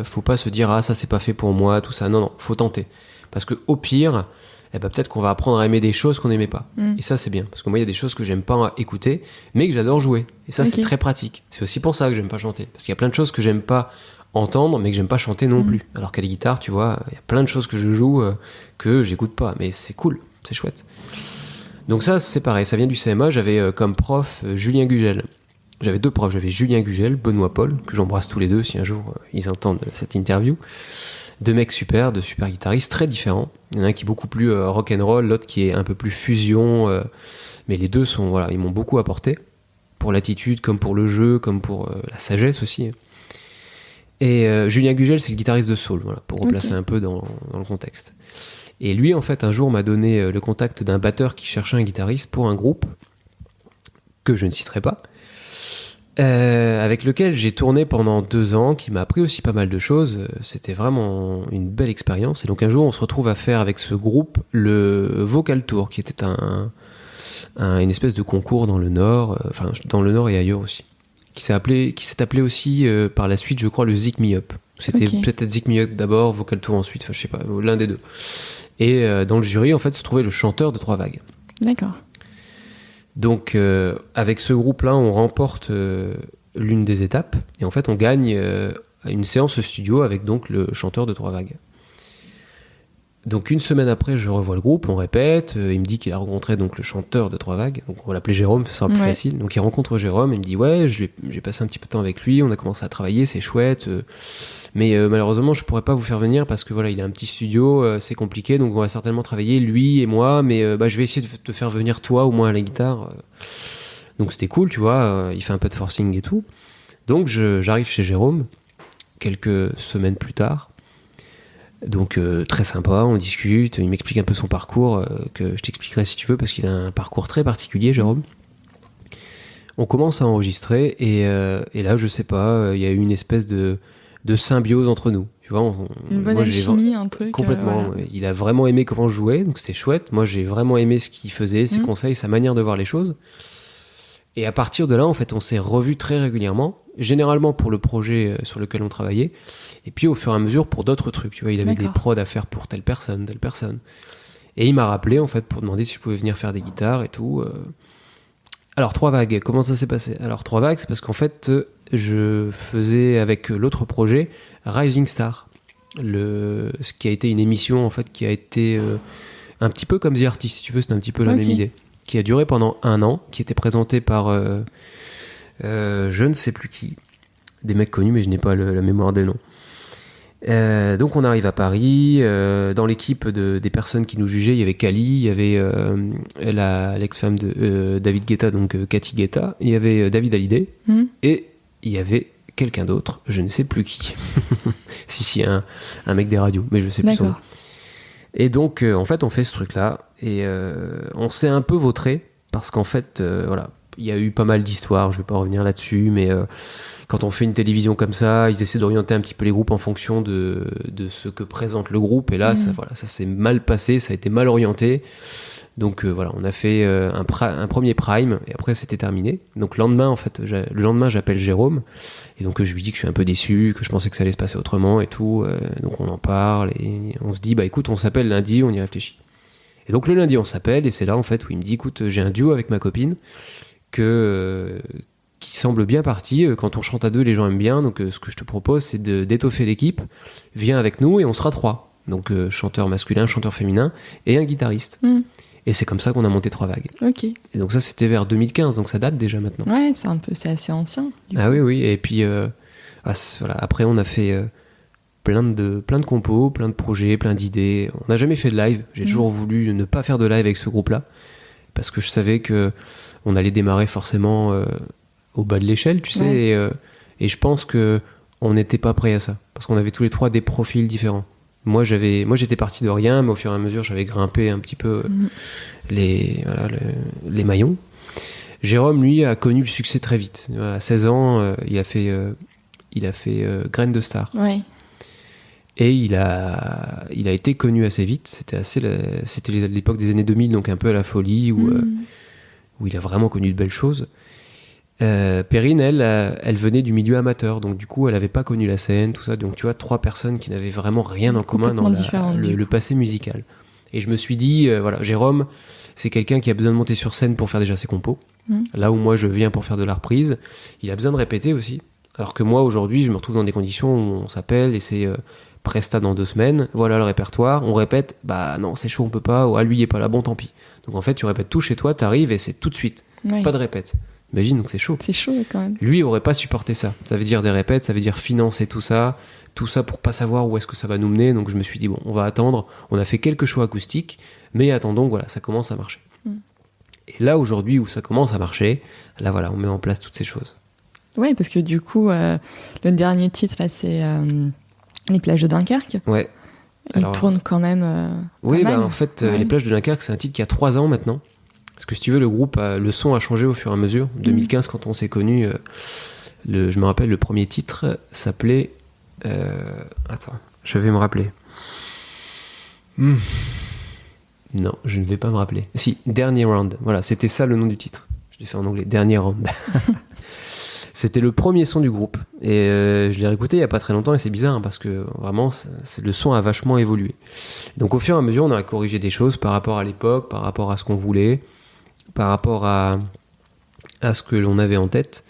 Faut pas se dire ça c'est pas fait pour moi, tout ça. Non, faut tenter. Parce que au pire, peut-être qu'on va apprendre à aimer des choses qu'on n'aimait pas. Et ça c'est bien. Parce que moi il y a des choses que j'aime pas écouter, mais que j'adore jouer. Et ça c'est très pratique. C'est aussi pour ça que j'aime pas chanter. Parce qu'il y a plein de choses que j'aime pas entendre, mais que j'aime pas chanter non plus. Alors qu'à la guitare, tu vois, il y a plein de choses que je joue que j'écoute pas. Mais c'est cool, c'est chouette. Donc ça c'est pareil, ça vient du CMA. J'avais comme prof Julien Gugel. J'avais 2 profs, j'avais Julien Gugel, Benoît Paul, que j'embrasse tous les 2 si un jour ils entendent cette interview. 2 mecs super, de super guitaristes, très différents. Il y en a un qui est beaucoup plus rock'n'roll, l'autre qui est un peu plus fusion. Mais les deux ils m'ont beaucoup apporté, pour l'attitude, comme pour le jeu, comme pour la sagesse aussi. Et Julien Gugel, c'est le guitariste de soul, voilà, pour replacer un peu dans le contexte. Et lui, en fait, un jour m'a donné le contact d'un batteur qui cherchait un guitariste pour un groupe que je ne citerai pas. Avec lequel j'ai tourné pendant 2 ans, qui m'a appris aussi pas mal de choses. C'était vraiment une belle expérience. Et donc un jour, on se retrouve à faire avec ce groupe le Vocal Tour, qui était une espèce de concours dans le Nord, dans le Nord et ailleurs aussi, qui s'est appelé aussi par la suite, je crois, le Zik Me Up. C'était peut-être Zik Me Up d'abord, Vocal Tour ensuite, je sais pas, l'un des deux. Et dans le jury, en fait, se trouvait le chanteur de 3 vagues. D'accord. Donc avec ce groupe-là, on remporte l'une des étapes et en fait on gagne une séance studio avec donc le chanteur de 3 vagues. Donc 1 semaine après, je revois le groupe, on répète, il me dit qu'il a rencontré donc le chanteur de 3 vagues, donc on va l'appeler Jérôme, ça sera plus facile. Donc il rencontre Jérôme, il me dit j'ai passé un petit peu de temps avec lui, on a commencé à travailler, c'est chouette. Mais malheureusement, je pourrais pas vous faire venir parce que voilà, il a un petit studio, c'est compliqué, donc on va certainement travailler lui et moi, mais je vais essayer de te faire venir toi au moins à la guitare. Donc c'était cool, tu vois, il fait un peu de forcing et tout. Donc j'arrive chez Jérôme quelques semaines plus tard. Donc très sympa, on discute, il m'explique un peu son parcours, que je t'expliquerai si tu veux, parce qu'il a un parcours très particulier, Jérôme. On commence à enregistrer et là, je sais pas, il y a eu une espèce de symbiose entre nous, tu vois. Une bonne alchimie, un truc. Complètement. Il a vraiment aimé comment je jouais, donc c'était chouette. Moi, j'ai vraiment aimé ce qu'il faisait, ses conseils, sa manière de voir les choses. Et à partir de là, en fait, on s'est revus très régulièrement, généralement pour le projet sur lequel on travaillait, et puis au fur et à mesure pour d'autres trucs. Tu vois, il avait des prods à faire pour telle personne. Et il m'a rappelé, en fait, pour demander si je pouvais venir faire des guitares et tout. Alors, 3 vagues, comment ça s'est passé ? Alors, 3 vagues, c'est parce qu'en fait, je faisais avec l'autre projet Rising Star, ce qui a été une émission, en fait, qui a été un petit peu comme The Artist, si tu veux, c'est un petit peu la même idée, qui a duré pendant 1 an, qui était présentée par je ne sais plus qui, des mecs connus, mais je n'ai pas la mémoire des noms. Donc on arrive à Paris, dans l'équipe des personnes qui nous jugeaient, il y avait Kali, il y avait l'ex-femme de David Guetta, donc Cathy Guetta, il y avait David Hallyday, et il y avait quelqu'un d'autre, je ne sais plus qui. si, un mec des radios, mais je sais plus son nom. Et donc, en fait, on fait ce truc-là, et on s'est un peu vautré, parce qu'en fait, voilà, il y a eu pas mal d'histoires, je vais pas revenir là-dessus, mais quand on fait une télévision comme ça, ils essaient d'orienter un petit peu les groupes en fonction de ce que présente le groupe, et là, ça s'est mal passé, ça a été mal orienté. Donc voilà, on a fait un premier prime et après c'était terminé. Donc le lendemain j'appelle Jérôme et donc je lui dis que je suis un peu déçu, que je pensais que ça allait se passer autrement et tout. Donc on en parle et on se dit bah écoute, on s'appelle lundi, on y réfléchit. Et donc le lundi on s'appelle et c'est là en fait où il me dit écoute, j'ai un duo avec ma copine qui semble bien parti. Quand on chante à deux, les gens aiment bien. Donc ce que je te propose c'est d'étoffer l'équipe. Viens avec nous et on sera 3. Donc chanteur masculin, chanteur féminin et un guitariste. Et c'est comme ça qu'on a monté 3 Vagues. Ok. Et donc ça, c'était vers 2015, donc ça date déjà maintenant. Ouais, c'est assez ancien. Ah oui. Et puis, voilà. Après, on a fait plein de compos, plein de projets, plein d'idées. On n'a jamais fait de live. J'ai toujours voulu ne pas faire de live avec ce groupe-là, parce que je savais qu'on allait démarrer forcément au bas de l'échelle, tu sais. Et je pense qu'on n'était pas prêt à ça, parce qu'on avait tous les 3 des profils différents. Moi, j'étais parti de rien, mais au fur et à mesure, j'avais grimpé un petit peu les maillons. Jérôme, lui, a connu le succès très vite. À 16 ans, il a fait Graines de Star. Ouais. Et il a été connu assez vite. C'était l'époque des années 2000, donc un peu à la folie, où il a vraiment connu de belles choses. Perrine, elle venait du milieu amateur, donc du coup elle n'avait pas connu la scène, tout ça, donc tu vois 3 personnes qui n'avaient vraiment rien en commun dans le passé musical. Et je me suis dit, voilà, Jérôme, c'est quelqu'un qui a besoin de monter sur scène pour faire déjà ses compos, là où moi je viens pour faire de la reprise, il a besoin de répéter aussi, alors que moi aujourd'hui je me retrouve dans des conditions où on s'appelle et c'est Presta dans 2 semaines, voilà le répertoire, on répète, bah non c'est chaud on peut pas, ou lui il est pas là, bon tant pis. Donc en fait tu répètes tout chez toi, t'arrives et c'est tout de suite, pas de répète. Imagine, donc c'est chaud. C'est chaud quand même. Lui, il aurait pas supporté ça. Ça veut dire des répètes, ça veut dire financer tout ça pour pas savoir où est-ce que ça va nous mener. Donc je me suis dit, bon, on va attendre. On a fait quelques choix acoustiques, mais attendons, voilà, ça commence à marcher. Et là, aujourd'hui, où ça commence à marcher, là, voilà, on met en place toutes ces choses. Ouais, parce que du coup, le dernier titre, là, c'est Les plages de Dunkerque. Ouais. Il tourne quand même. Oui, bah, en fait, Les plages de Dunkerque, c'est un titre qui a 3 ans maintenant. Parce que si tu veux, le son a changé au fur et à mesure. En 2015, quand on s'est connus, je me rappelle, le premier titre s'appelait... attends, je vais me rappeler. Non, je ne vais pas me rappeler. Si, Dernier Round. Voilà, c'était ça le nom du titre. Je l'ai fait en anglais, Dernier Round. C'était le premier son du groupe. Et je l'ai réécouté il n'y a pas très longtemps et c'est bizarre, hein, parce que vraiment, le son a vachement évolué. Donc au fur et à mesure, on a corrigé des choses par rapport à l'époque, par rapport à ce qu'on voulait, par rapport à ce que l'on avait en tête.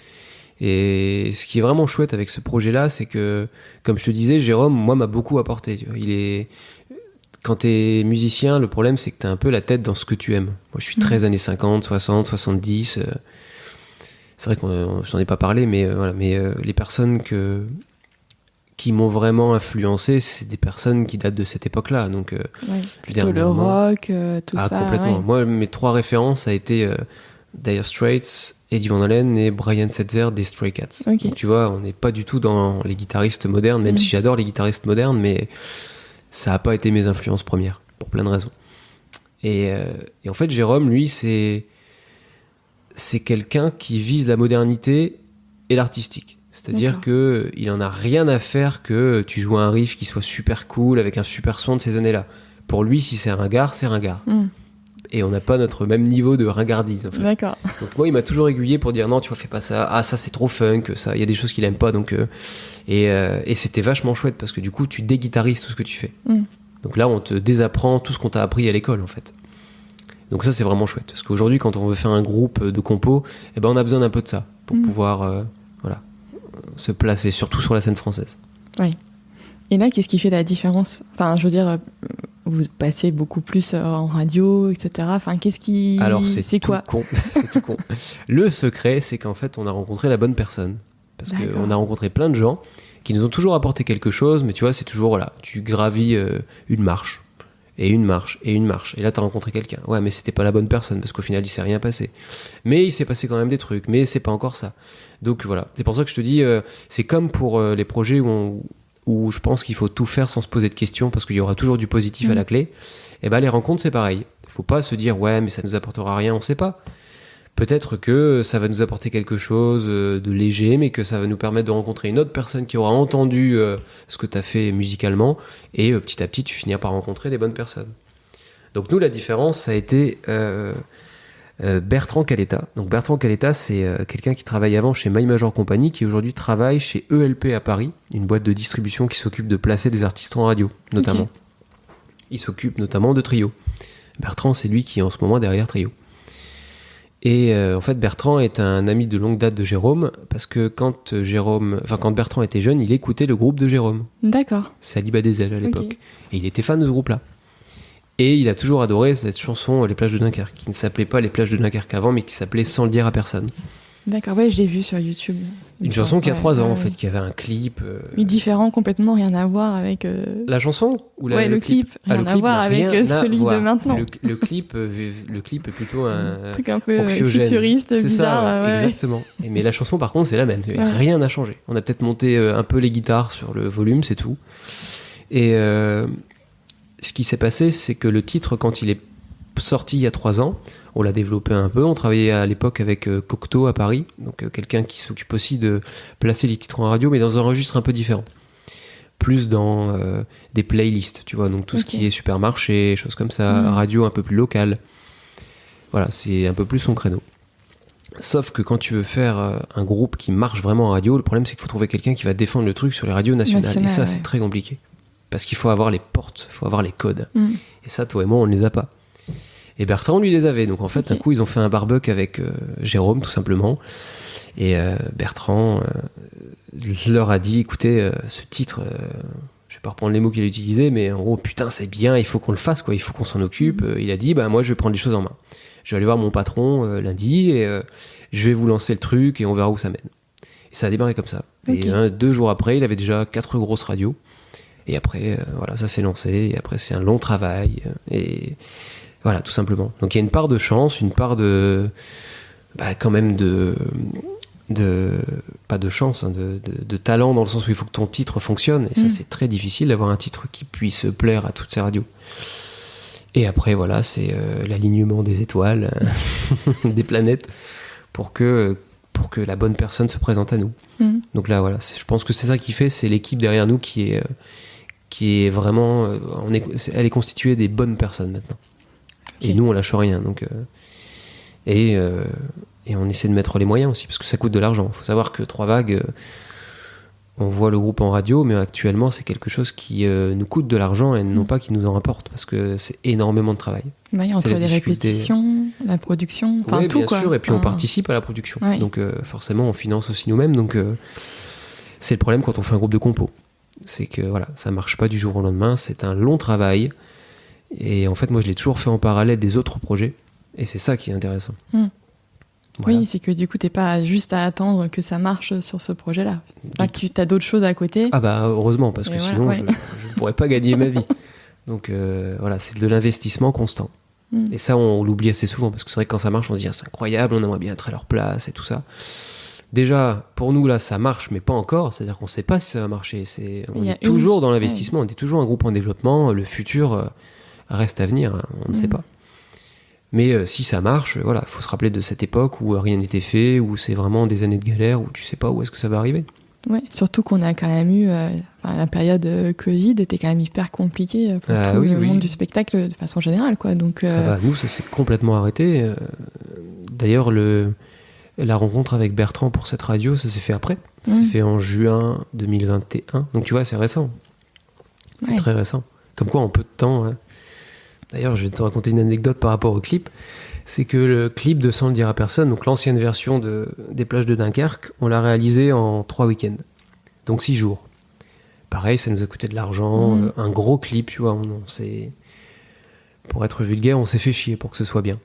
Et ce qui est vraiment chouette avec ce projet-là, c'est que, comme je te disais, Jérôme, moi, m'a beaucoup apporté. Tu vois. Quand t'es musicien, le problème, c'est que t'as un peu la tête dans ce que tu aimes. Moi, je suis très années 50, 60, 70. C'est vrai qu'on je t'en ai pas parlé, mais voilà. Mais les personnes qui m'ont vraiment influencé, c'est des personnes qui datent de cette époque-là. Donc, plutôt le rock, tout ça. Complètement. Ouais. Moi, mes 3 références, ça a été Dire Straits, Eddie Van Halen et Brian Setzer des Stray Cats. Okay. Donc, tu vois, on n'est pas du tout dans les guitaristes modernes, même si j'adore les guitaristes modernes, mais ça n'a pas été mes influences premières, pour plein de raisons. Et en fait, Jérôme, lui, c'est quelqu'un qui vise la modernité et l'artistique. C'est-à-dire qu'il en a rien à faire que tu joues un riff qui soit super cool, avec un super son de ces années-là. Pour lui, si c'est ringard, c'est ringard. Et on n'a pas notre même niveau de ringardise, en fait. D'accord. Donc moi, il m'a toujours aiguillé pour dire non, tu vois, fais pas ça. Ah, ça, c'est trop funk. Ça, il y a des choses qu'il aime pas. Donc, et c'était vachement chouette parce que du coup, tu déguitarises tout ce que tu fais. Donc là, on te désapprend tout ce qu'on t'a appris à l'école, en fait. Donc ça, c'est vraiment chouette. Parce qu'aujourd'hui, quand on veut faire un groupe de compos, eh ben, on a besoin d'un peu de ça pour pouvoir se placer, surtout sur la scène française. Oui. Et là, qu'est-ce qui fait la différence ? Enfin, je veux dire, vous passez beaucoup plus en radio, etc. Enfin, qu'est-ce qui... Alors, c'est quoi ? tout con. C'est tout con. Le secret, c'est qu'en fait, on a rencontré la bonne personne. Parce qu'on a rencontré plein de gens qui nous ont toujours apporté quelque chose, mais tu vois, c'est toujours, voilà, tu gravis une marche. Et une marche, et une marche. Et là, t'as rencontré quelqu'un. Ouais, mais c'était pas la bonne personne, parce qu'au final, il s'est rien passé. Mais il s'est passé quand même des trucs, mais c'est pas encore ça. Donc voilà, c'est pour ça que je te dis, c'est comme pour les projets où je pense qu'il faut tout faire sans se poser de questions, parce qu'il y aura toujours du positif à la clé. Et ben les rencontres, c'est pareil. Il faut pas se dire, ouais, mais ça nous apportera rien, on sait pas. Peut-être que ça va nous apporter quelque chose de léger, mais que ça va nous permettre de rencontrer une autre personne qui aura entendu ce que tu as fait musicalement, et petit à petit, tu finiras par rencontrer les bonnes personnes. Donc nous, la différence, ça a été Bertrand Caletta. Donc Bertrand Caletta, c'est quelqu'un qui travaille avant chez My Major Company, qui aujourd'hui travaille chez ELP à Paris, une boîte de distribution qui s'occupe de placer des artistes en radio, notamment. Okay. Il s'occupe notamment de Trio. Bertrand, c'est lui qui est en ce moment derrière Trio. Et en fait, Bertrand est un ami de longue date de Jérôme, parce que quand Bertrand était jeune, il écoutait le groupe de Jérôme. D'accord. Saliba des ailes à l'époque. Okay. Et il était fan de ce groupe-là. Et il a toujours adoré cette chanson Les plages de Dunkerque, qui ne s'appelait pas Les plages de Dunkerque avant, mais qui s'appelait Sans le dire à personne. D'accord, ouais, je l'ai vu sur YouTube. Une chanson qui a 3 ans, en fait, qui avait un clip... Mais différent, complètement, rien à voir avec... La chanson ou le clip, rien à voir avec celui de maintenant. Le clip est plutôt un truc un peu futuriste, c'est bizarre. Ça, ouais. Exactement. Mais la chanson, par contre, c'est la même. Rien n'a changé. On a peut-être monté un peu les guitares sur le volume, c'est tout. Et ce qui s'est passé, c'est que le titre, quand il est sorti il y a 3 ans, on l'a développé un peu. On travaillait à l'époque avec Cocteau à Paris, donc quelqu'un qui s'occupe aussi de placer les titres en radio, mais dans un registre un peu différent. Plus dans des playlists, tu vois, donc tout ce qui est supermarché, choses comme ça, radio un peu plus locale. Voilà, c'est un peu plus son créneau. Sauf que quand tu veux faire un groupe qui marche vraiment en radio, le problème c'est qu'il faut trouver quelqu'un qui va défendre le truc sur les radios nationales. Et ça, c'est très compliqué. Parce qu'il faut avoir les portes, il faut avoir les codes. Et ça, toi et moi, on ne les a pas. Et Bertrand, lui, les avait. Donc en fait, un coup, ils ont fait un barbecue avec Jérôme, tout simplement. Et Bertrand leur a dit, écoutez, ce titre, je vais pas reprendre les mots qu'il a utilisés, mais en gros, putain, c'est bien, il faut qu'on le fasse, quoi. Il faut qu'on s'en occupe. Il a dit, moi, je vais prendre les choses en main. Je vais aller voir mon patron lundi et je vais vous lancer le truc et on verra où ça mène. Et ça a démarré comme ça. Et 2 jours après, il avait déjà 4 grosses radios. Et après, voilà, ça s'est lancé. Et après, c'est un long travail. Et voilà, tout simplement. Donc il y a une part de chance, une part de... quand même pas de chance, hein, de talent, dans le sens où il faut que ton titre fonctionne. Et ça, c'est très difficile d'avoir un titre qui puisse plaire à toutes ces radios. Et après, voilà, c'est l'alignement des étoiles, des planètes, pour que la bonne personne se présente à nous. Donc là, voilà, je pense que c'est ça qui fait, c'est l'équipe derrière nous qui est vraiment... elle est constituée des bonnes personnes maintenant. Et nous, on lâche rien. Donc, et on essaie de mettre les moyens aussi, parce que ça coûte de l'argent. Il faut savoir que 3 vagues, on voit le groupe en radio, mais actuellement, c'est quelque chose qui nous coûte de l'argent et non pas qui nous en rapporte, parce que c'est énormément de travail. Entre les répétitions, la production, enfin tout, quoi. Bien sûr, et puis on participe à la production. Ouais. Donc forcément, on finance aussi nous-mêmes. Donc c'est le problème quand on fait un groupe de compos. C'est que voilà, ça marche pas du jour au lendemain, c'est un long travail. Et en fait, moi, je l'ai toujours fait en parallèle des autres projets. Et c'est ça qui est intéressant. Voilà. Oui, c'est que du coup, t'es pas juste à attendre que ça marche sur ce projet-là. Tu as d'autres choses à côté. Ah bah, heureusement, parce que sinon, je ne pourrais pas gagner ma vie. Donc voilà, c'est de l'investissement constant. Et ça, on l'oublie assez souvent, parce que c'est vrai que quand ça marche, on se dit, c'est incroyable, on aimerait bien être à leur place et tout ça. Déjà, pour nous, là, ça marche, mais pas encore. C'est-à-dire qu'on ne sait pas si ça va marcher. On est toujours dans l'investissement, on est toujours un groupe en développement. Le futur... reste à venir, on ne sait pas. Mais si ça marche, voilà, il faut se rappeler de cette époque où rien n'était fait, où c'est vraiment des années de galère, où tu sais pas où est-ce que ça va arriver. Ouais, surtout qu'on a quand même eu la période Covid était quand même hyper compliquée pour tout le monde du spectacle de façon générale, quoi. Donc nous, ça s'est complètement arrêté. D'ailleurs, la rencontre avec Bertrand pour cette radio, ça s'est fait après. Ça s'est fait en juin 2021. Donc tu vois, c'est récent. C'est très récent. Comme quoi, en peu de temps... D'ailleurs, je vais te raconter une anecdote par rapport au clip. C'est que le clip de Sans le dire à personne, donc l'ancienne version des plages de Dunkerque, on l'a réalisé en 3 week-ends. Donc 6 jours. Pareil, ça nous a coûté de l'argent. Un gros clip, tu vois. Pour être vulgaire, on s'est fait chier pour que ce soit bien.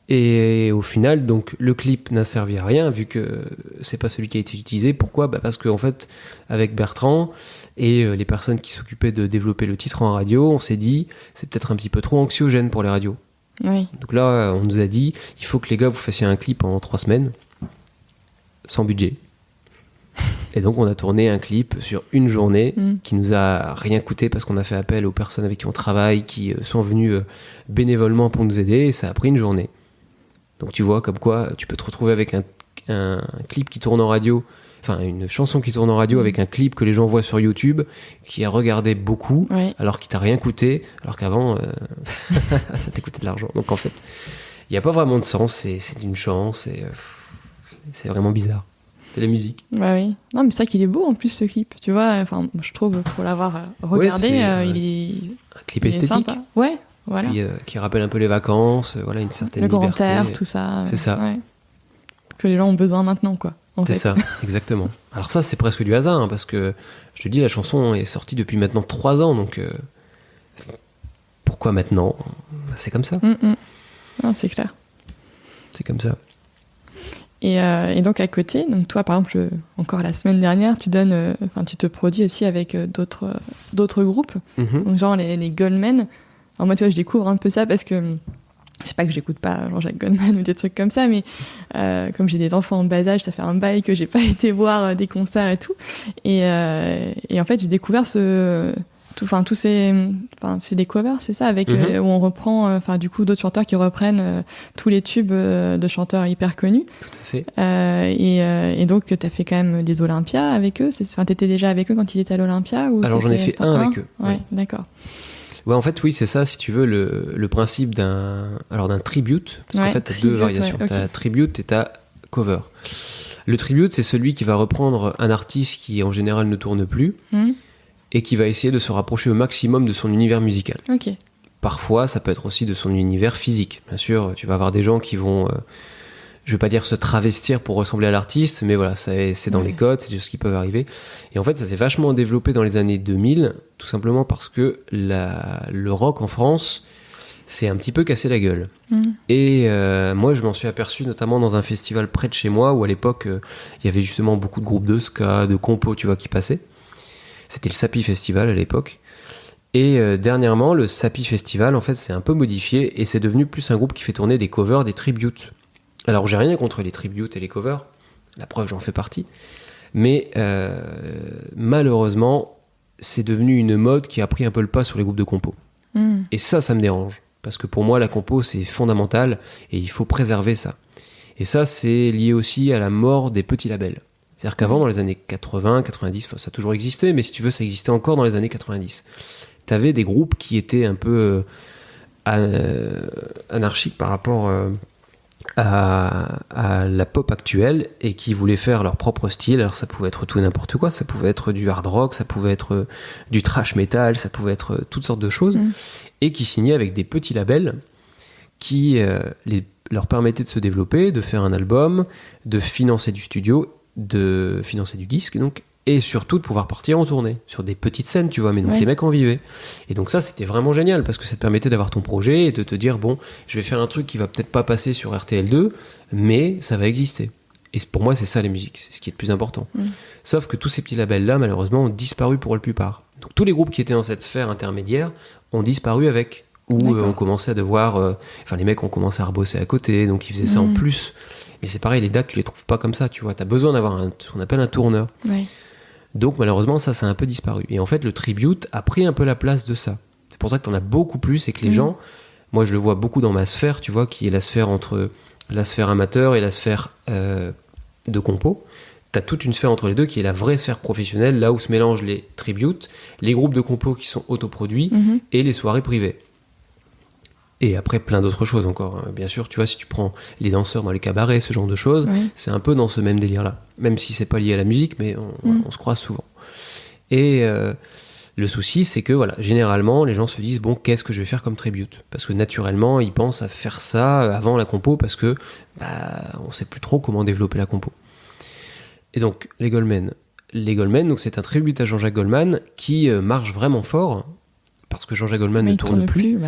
Et au final, donc, le clip n'a servi à rien vu que c'est pas celui qui a été utilisé. Pourquoi ? Parce qu'en fait, avec Bertrand et les personnes qui s'occupaient de développer le titre en radio, on s'est dit c'est peut-être un petit peu trop anxiogène pour les radios. Oui. Donc là, on nous a dit il faut que les gars vous fassiez un clip en 3 semaines sans budget. Et donc on a tourné un clip sur une journée qui nous a rien coûté parce qu'on a fait appel aux personnes avec qui on travaille, qui sont venues bénévolement pour nous aider, et ça a pris une journée. Donc tu vois comme quoi tu peux te retrouver avec un clip qui tourne en radio, enfin une chanson qui tourne en radio avec un clip que les gens voient sur YouTube, qui a regardé beaucoup, alors qu'il t'a rien coûté, alors qu'avant ça t'a coûté de l'argent. Donc en fait, il n'y a pas vraiment de sens, c'est d'une chance, c'est vraiment bizarre. C'est la musique. Bah oui. Non, mais c'est vrai qu'il est beau en plus ce clip. Tu vois, enfin, je trouve pour l'avoir regardé, il est un clip esthétique. Sympa. Ouais, voilà. Puis, qui rappelle un peu les vacances, voilà, une certaine le liberté. grand air, tout ça. C'est ça. Ouais. Que les gens ont besoin maintenant, quoi. C'est ça, exactement. Alors ça, c'est presque du hasard, hein, parce que je te dis, la chanson est sortie depuis maintenant 3 ans, donc pourquoi maintenant ? C'est comme ça. Non, c'est clair. C'est comme ça. Et donc à côté, donc toi par exemple, encore la semaine dernière, tu te produis aussi avec d'autres groupes, donc genre les Goldman. Alors moi, tu vois, je découvre un peu ça parce que je sais pas que j'écoute pas Jean-Jacques Goldman ou des trucs comme ça, mais comme j'ai des enfants en bas âge, ça fait un bail que j'ai pas été voir des concerts et tout. Et en fait, j'ai découvert c'est des covers, c'est ça, avec où on reprend, du coup, d'autres chanteurs qui reprennent tous les tubes de chanteurs hyper connus. Tout à fait. Et donc, tu as fait quand même des Olympias avec eux. T'étais déjà avec eux quand ils étaient à l'Olympia ou Alors, j'en ai fait un avec eux. Ouais, d'accord. Ouais, en fait, oui, c'est ça, si tu veux, le principe d'un tribute, parce qu'en fait, tu as 2 variations. Tu as tribute et tu as cover. Le tribute, c'est celui qui va reprendre un artiste qui, en général, ne tourne plus. Et qui va essayer de se rapprocher au maximum de son univers musical. Okay. Parfois, ça peut être aussi de son univers physique. Bien sûr, tu vas avoir des gens qui vont, je vais pas dire se travestir pour ressembler à l'artiste, mais voilà, c'est dans les codes, c'est des choses qui peuvent arriver. Et en fait, ça s'est vachement développé dans les années 2000, tout simplement parce que le rock en France s'est un petit peu cassé la gueule. Et moi, je m'en suis aperçu notamment dans un festival près de chez moi, où à l'époque, il y avait justement beaucoup de groupes de ska, de compos, tu vois, qui passaient. C'était le Sapi Festival à l'époque. Et dernièrement, le Sapi Festival, en fait, s'est un peu modifié et c'est devenu plus un groupe qui fait tourner des covers, des tributes. Alors, j'ai rien contre les tributes et les covers. La preuve, j'en fais partie. Mais malheureusement, c'est devenu une mode qui a pris un peu le pas sur les groupes de compos. Et ça me dérange. Parce que pour moi, la compo, c'est fondamental et il faut préserver ça. Et ça, c'est lié aussi à la mort des petits labels. C'est-à-dire qu'avant, dans les années 80, 90, ça a toujours existé, mais si tu veux, ça existait encore dans les années 90. Tu avais des groupes qui étaient un peu anarchiques par rapport à la pop actuelle et qui voulaient faire leur propre style. Alors ça pouvait être tout et n'importe quoi, ça pouvait être du hard rock, ça pouvait être du thrash metal, ça pouvait être toutes sortes de choses, et qui signaient avec des petits labels qui leur permettaient de se développer, de faire un album, de financer du studio, de financer du disque donc, et surtout de pouvoir partir en tournée sur des petites scènes, tu vois, mais donc les mecs en vivaient. Et donc ça, c'était vraiment génial parce que ça te permettait d'avoir ton projet et de te dire bon, je vais faire un truc qui va peut-être pas passer sur RTL2, mais ça va exister. Et pour moi, c'est ça la musique, c'est ce qui est le plus important. Sauf que tous ces petits labels-là, malheureusement, ont disparu pour la plupart. Donc tous les groupes qui étaient dans cette sphère intermédiaire ont disparu avec, ou on commençait à devoir, les mecs ont commencé à rebosser à côté, donc ils faisaient ça en plus. Mais c'est pareil, les dates, tu les trouves pas comme ça, tu vois. T'as besoin d'avoir ce qu'on appelle un tourneur. Donc malheureusement, ça a un peu disparu. Et en fait, le tribute a pris un peu la place de ça. C'est pour ça que t'en as beaucoup plus et que les gens, moi je le vois beaucoup dans ma sphère, tu vois, qui est la sphère entre la sphère amateur et la sphère de compo. T'as toute une sphère entre les deux qui est la vraie sphère professionnelle, là où se mélangent les tributes, les groupes de compos qui sont autoproduits et les soirées privées. Et après, plein d'autres choses encore. Bien sûr, tu vois, si tu prends les danseurs dans les cabarets, ce genre de choses, c'est un peu dans ce même délire-là. Même si c'est pas lié à la musique, mais on se croise souvent. Et le souci, c'est que, voilà, généralement, les gens se disent, bon, qu'est-ce que je vais faire comme tribute ? Parce que naturellement, ils pensent à faire ça avant la compo, parce que on sait plus trop comment développer la compo. Et donc, les Goldman, donc c'est un tribute à Jean-Jacques Goldman qui marche vraiment fort, parce que Jean-Jacques Goldman ne tourne plus.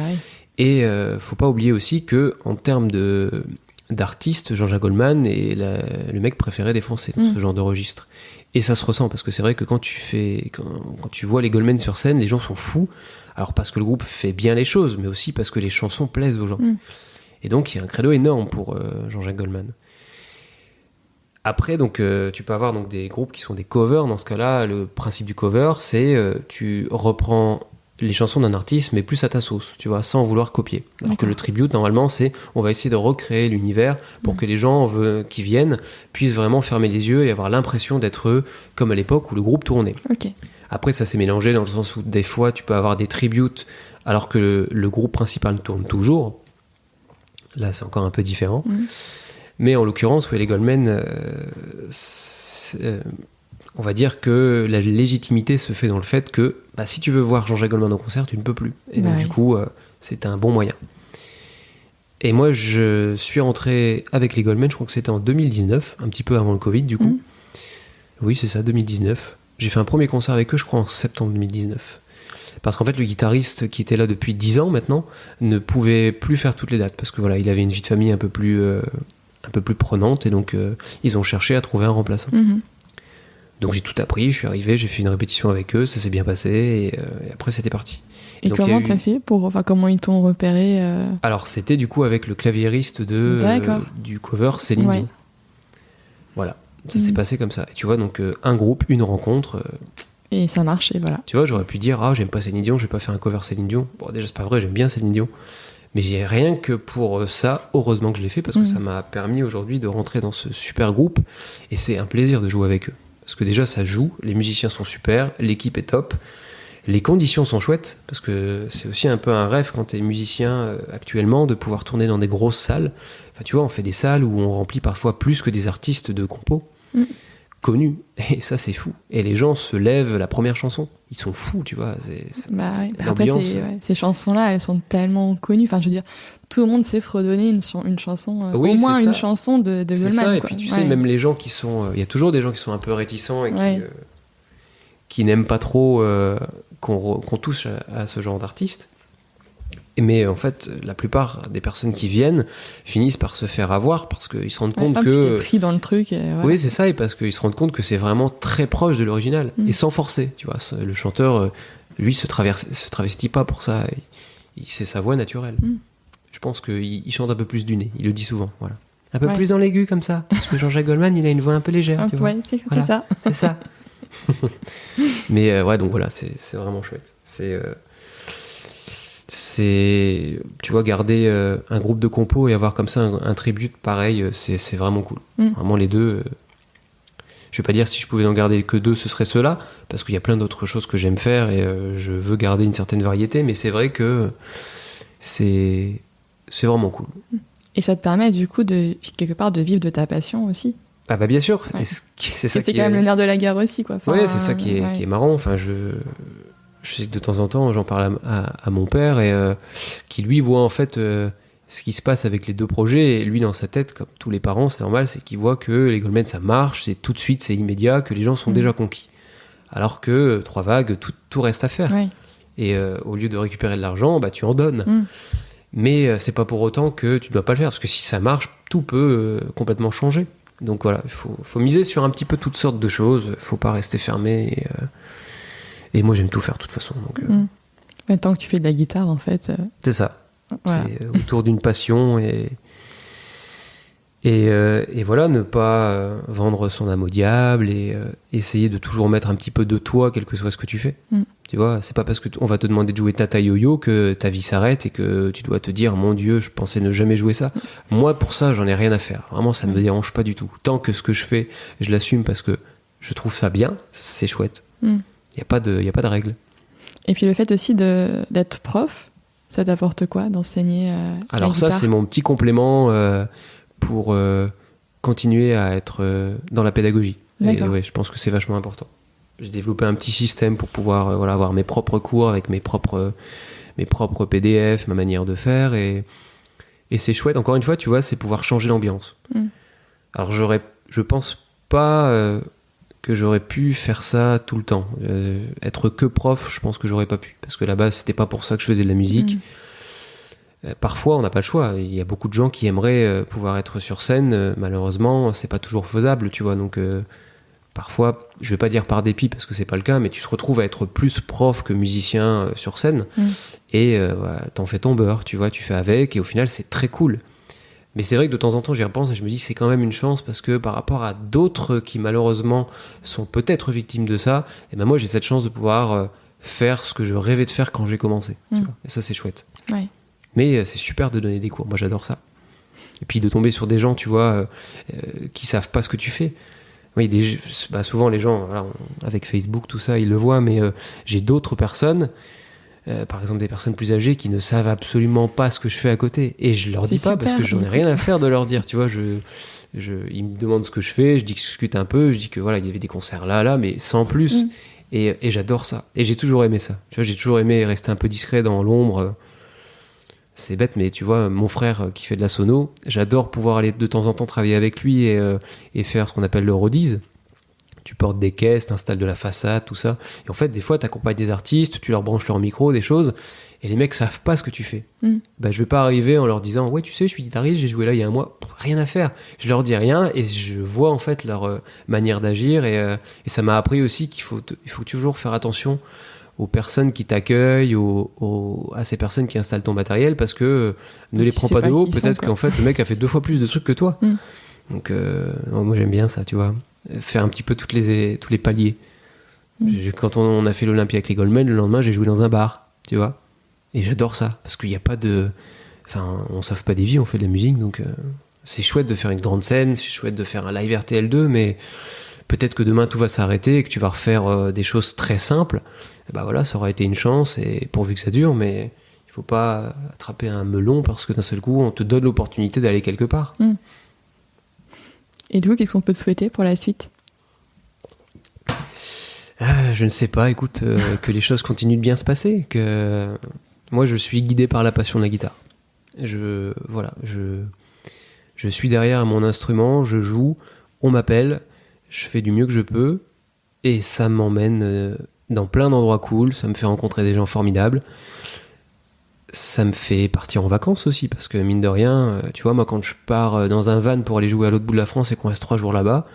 Et faut pas oublier aussi que en termes d'artistes, Jean-Jacques Goldman est le mec préféré des Français dans ce genre de registre. Et ça se ressent, parce que c'est vrai que quand tu vois les Goldman sur scène, les gens sont fous. Alors parce que le groupe fait bien les choses, mais aussi parce que les chansons plaisent aux gens. Et donc il y a un credo énorme pour Jean-Jacques Goldman. Après, donc, tu peux avoir donc, des groupes qui sont des covers. Dans ce cas-là, le principe du cover, c'est tu reprends les chansons d'un artiste, mais plus à ta sauce, tu vois, sans vouloir copier. Alors que le tribute, normalement, c'est on va essayer de recréer l'univers pour que les gens qui viennent puissent vraiment fermer les yeux et avoir l'impression d'être eux, comme à l'époque où le groupe tournait. Après, ça s'est mélangé dans le sens où des fois, tu peux avoir des tributes alors que le groupe principal tourne toujours. Là, c'est encore un peu différent. Mais en l'occurrence, les Goldman, on va dire que la légitimité se fait dans le fait que si tu veux voir Jean-Jacques Goldman en concert, tu ne peux plus. Et donc, du coup, c'est un bon moyen. Et moi, je suis rentré avec les Goldman, je crois que c'était en 2019, un petit peu avant le Covid, du coup. Oui, c'est ça, 2019. J'ai fait un premier concert avec eux, je crois, en septembre 2019. Parce qu'en fait, le guitariste qui était là depuis 10 ans maintenant ne pouvait plus faire toutes les dates. Parce que voilà, il avait une vie de famille un peu plus prenante. Et donc, ils ont cherché à trouver un remplaçant. Donc, j'ai tout appris, je suis arrivé, j'ai fait une répétition avec eux, ça s'est bien passé. Et après, c'était parti. Et donc, comment t'as fait comment ils t'ont repéré Alors, c'était du coup avec le claviériste du cover, Céline Dion. Voilà. Ça s'est passé comme ça. Et tu vois, donc un groupe, une rencontre. Et ça marche, et voilà. Tu vois, j'aurais pu dire, j'aime pas Céline Dion, je vais pas faire un cover Céline Dion. Bon, déjà, c'est pas vrai, j'aime bien Céline Dion. Mais j'ai rien que pour ça, heureusement que je l'ai fait, parce que ça m'a permis aujourd'hui de rentrer dans ce super groupe. Et c'est un plaisir de jouer avec eux. Parce que déjà, ça joue, les musiciens sont super, l'équipe est top, les conditions sont chouettes, parce que c'est aussi un peu un rêve quand t'es musicien actuellement, de pouvoir tourner dans des grosses salles. Enfin, tu vois, on fait des salles où on remplit parfois plus que des artistes de compos. Connus, et ça c'est fou, et les gens se lèvent la première chanson, ils sont fous, tu vois. Après ces chansons là, elles sont tellement connues, enfin je veux dire, tout le monde sait fredonner une chanson, au moins une chanson de Goldman, ça. Et puis tu sais, même les gens qui sont, il y a toujours des gens qui sont un peu réticents et qui n'aiment pas trop qu'on touche à ce genre d'artiste. Mais en fait, la plupart des personnes qui viennent finissent par se faire avoir parce qu'ils se rendent compte que... t'es pris dans le truc. Oui, c'est ça, et parce qu'ils se rendent compte que c'est vraiment très proche de l'original, et sans forcer, tu vois. Le chanteur, lui, se travestit pas pour ça, c'est sa voix naturelle. Je pense qu'il chante un peu plus du nez, il le dit souvent, voilà. Un peu plus dans l'aigu, comme ça, parce que Jean-Jacques Goldman, il a une voix un peu légère, tu vois. C'est ça. C'est ça. Mais donc voilà, c'est vraiment chouette. C'est, tu vois, garder un groupe de compos et avoir comme ça un tribute pareil, c'est vraiment cool. Vraiment les deux. Je vais pas dire si je pouvais en garder que deux, ce serait ceux-là, parce qu'il y a plein d'autres choses que j'aime faire et je veux garder une certaine variété, mais c'est vrai que c'est vraiment cool. Et ça te permet du coup quelque part de vivre de ta passion aussi. Ah bah bien sûr, c'est ça qui est quand même le nerf de la guerre aussi, quoi. Ouais, c'est ça qui est marrant. Enfin, je sais que de temps en temps, j'en parle à mon père, et qui lui voit en fait ce qui se passe avec les deux projets. Et lui, dans sa tête, comme tous les parents, c'est normal, c'est qu'il voit que les Goldman, ça marche, c'est tout de suite, c'est immédiat, que les gens sont déjà conquis. Alors que Trois Vagues, tout reste à faire. Et au lieu de récupérer de l'argent, tu en donnes. Mais c'est pas pour autant que tu dois pas le faire, parce que si ça marche, tout peut complètement changer. Donc voilà, il faut miser sur un petit peu toutes sortes de choses, faut pas rester fermé. Et moi, j'aime tout faire, de toute façon. Donc, tant que tu fais de la guitare, en fait. C'est ça. Voilà. C'est autour d'une passion. Et voilà, ne pas vendre son âme au diable et essayer de toujours mettre un petit peu de toi, quel que soit ce que tu fais. Tu vois, c'est pas parce qu'on va te demander de jouer Tata Yo-Yo que ta vie s'arrête et que tu dois te dire, mon Dieu, je pensais ne jamais jouer ça. Moi, pour ça, j'en ai rien à faire. Vraiment, ça ne me dérange pas du tout. Tant que ce que je fais, je l'assume parce que je trouve ça bien, c'est chouette. Il n'y a pas de règle. Et puis le fait aussi d'être prof, ça t'apporte quoi d'enseigner Alors la guitare ? Ça, c'est mon petit complément pour continuer à être dans la pédagogie. Et je pense que c'est vachement important. J'ai développé un petit système pour pouvoir avoir mes propres cours avec mes propres PDF, ma manière de faire. Et c'est chouette. Encore une fois, tu vois, c'est pouvoir changer l'ambiance. Alors je pense pas... que j'aurais pu faire ça tout le temps. Être que prof, je pense que j'aurais pas pu. Parce que là-bas, c'était pas pour ça que je faisais de la musique. parfois on n'a pas le choix. Il y a beaucoup de gens qui aimeraient pouvoir être sur scène, malheureusement c'est pas toujours faisable, tu vois, donc parfois, je vais pas dire par dépit parce que c'est pas le cas, mais tu te retrouves à être plus prof que musicien sur scène et t'en fais ton beurre, tu vois, tu fais avec et au final c'est très cool. Mais c'est vrai que de temps en temps j'y repense et je me dis c'est quand même une chance parce que par rapport à d'autres qui malheureusement sont peut-être victimes de ça, et ben moi j'ai cette chance de pouvoir faire ce que je rêvais de faire quand j'ai commencé. Tu vois, et ça c'est chouette. Ouais. Mais c'est super de donner des cours, moi j'adore ça. Et puis de tomber sur des gens, tu vois, qui savent pas ce que tu fais. Oui, souvent les gens, voilà, avec Facebook, tout ça, ils le voient, mais j'ai d'autres personnes, par exemple des personnes plus âgées, qui ne savent absolument pas ce que je fais à côté. Et je leur dis pas, parce que j'en ai rien à faire de leur dire, tu vois. Ils me demandent ce que je fais, je discute un peu, je dis que voilà, il y avait des concerts là, mais sans plus. Et j'adore ça. Et j'ai toujours aimé ça. Tu vois, j'ai toujours aimé rester un peu discret dans l'ombre. C'est bête, mais tu vois, mon frère qui fait de la sono, j'adore pouvoir aller de temps en temps travailler avec lui et faire ce qu'on appelle le roadies. Tu portes des caisses, t'installes de la façade, tout ça. Et en fait, des fois, t'accompagnes des artistes, tu leur branches leur micro, des choses, et les mecs savent pas ce que tu fais. Bah, je vais pas arriver en leur disant « Ouais, tu sais, je suis guitariste, j'ai joué là il y a un mois. » Rien à faire. Je leur dis rien et je vois en fait leur manière d'agir et ça m'a appris aussi qu'il faut toujours faire attention aux personnes qui t'accueillent, à ces personnes qui installent ton matériel, parce que ne les prends pas de haut, peut-être qu'en fait le mec a fait 2 fois plus de trucs que toi. Donc moi j'aime bien ça, tu vois, faire un petit peu tous les paliers. Quand on a fait l'Olympia avec les Goldman, le lendemain j'ai joué dans un bar, tu vois, et j'adore ça, parce qu'il n'y a pas de... Enfin, on sauve pas des vies, on fait de la musique, donc c'est chouette de faire une grande scène, c'est chouette de faire un live RTL2, mais peut-être que demain tout va s'arrêter et que tu vas refaire des choses très simples. Bah voilà, ça aura été une chance et pourvu que ça dure, mais il faut pas attraper un melon parce que d'un seul coup on te donne l'opportunité d'aller quelque part. Et du coup, qu'est-ce qu'on peut te souhaiter pour la suite ? Je ne sais pas, écoute, que les choses continuent de bien se passer, que moi je suis guidé par la passion de la guitare. Je suis derrière mon instrument, je joue, on m'appelle, je fais du mieux que je peux et ça m'emmène dans plein d'endroits cool, ça me fait rencontrer des gens formidables, ça me fait partir en vacances aussi, parce que mine de rien, tu vois, moi quand je pars dans un van pour aller jouer à l'autre bout de la France et qu'on reste 3 jours là-bas,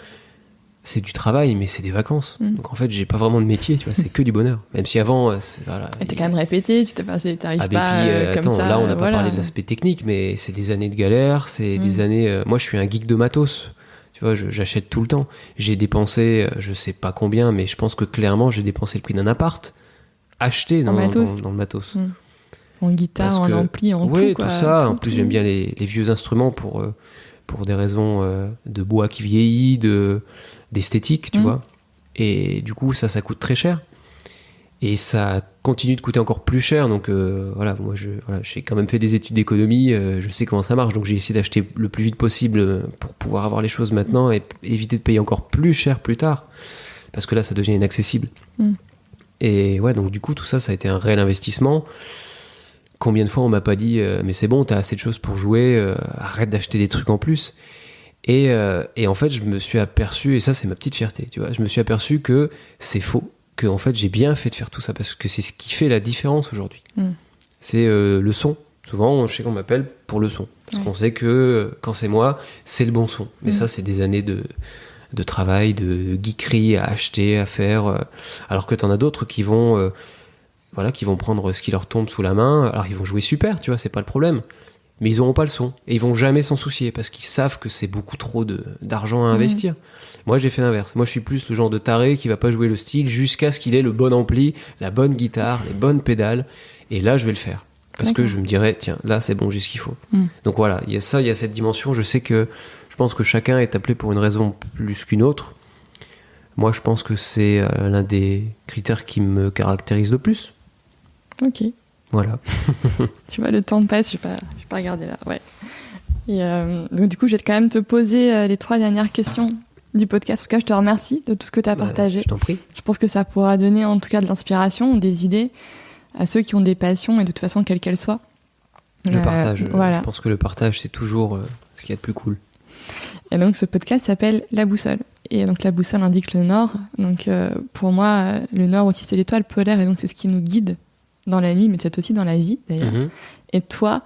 c'est du travail, mais c'est des vacances. Donc en fait, j'ai pas vraiment de métier, tu vois, c'est que du bonheur. Même si avant, voilà. Et t'es quand même répété, tu t'es passé, t'arrives pas comme attends, ça. Là, on n'a pas parlé de l'aspect technique, mais c'est des années de galère, c'est des années... moi, je suis un geek de matos. Tu vois, j'achète tout le temps. J'ai dépensé, je sais pas combien, mais je pense que clairement, j'ai dépensé le prix d'un appart acheté dans le matos. En guitare, en ampli, en tout. Oui, tout ça. En plus, j'aime bien les vieux instruments pour des raisons de bois qui vieillit, d'esthétique, tu vois. Et du coup, ça coûte très cher. Et ça continue de coûter encore plus cher. Donc voilà, moi, j'ai quand même fait des études d'économie. Je sais comment ça marche. Donc j'ai essayé d'acheter le plus vite possible pour pouvoir avoir les choses maintenant et éviter de payer encore plus cher plus tard. Parce que là, ça devient inaccessible. Et ouais, donc du coup, tout ça, ça a été un réel investissement. Combien de fois on m'a pas dit mais c'est bon, t'as assez de choses pour jouer, arrête d'acheter des trucs en plus. Et en fait, je me suis aperçu, et ça c'est ma petite fierté, tu vois, je me suis aperçu que c'est faux, que en fait j'ai bien fait de faire tout ça parce que c'est ce qui fait la différence aujourd'hui. C'est le son. Souvent, je sais qu'on m'appelle pour le son, parce qu'on sait que quand c'est moi, c'est le bon son. Mais ça, c'est des années de travail, de geekerie à acheter, à faire. Alors que t'en as d'autres qui vont prendre ce qui leur tombe sous la main. Alors ils vont jouer super, tu vois, c'est pas le problème. Mais ils n'auront pas le son. Et ils vont jamais s'en soucier parce qu'ils savent que c'est beaucoup trop d'argent à investir. Moi, j'ai fait l'inverse. Moi, je suis plus le genre de taré qui va pas jouer le style jusqu'à ce qu'il ait le bon ampli, la bonne guitare, les bonnes pédales. Et là, je vais le faire. Parce que je me dirais, tiens, là, c'est bon, j'ai ce qu'il faut. Donc voilà, il y a ça, il y a cette dimension. Je pense que chacun est appelé pour une raison plus qu'une autre. Moi, je pense que c'est l'un des critères qui me caractérise le plus. Ok. Voilà. Tu vois, le temps passe, je vais pas regarder là. Ouais. Et donc du coup, je vais quand même te poser les 3 dernières questions du podcast. En tout cas, je te remercie de tout ce que tu as partagé. Je t'en prie. Je pense que ça pourra donner en tout cas de l'inspiration, des idées à ceux qui ont des passions et de toute façon, quelles qu'elles soient. Le partage. Voilà. Je pense que le partage, c'est toujours ce qu'il y a de plus cool. Et donc, ce podcast s'appelle La Boussole. Et donc, la boussole indique le nord. Donc, pour moi, le nord aussi, c'est l'étoile polaire. Et donc, c'est ce qui nous guide dans la nuit, mais peut-être aussi dans la vie, d'ailleurs. Et toi,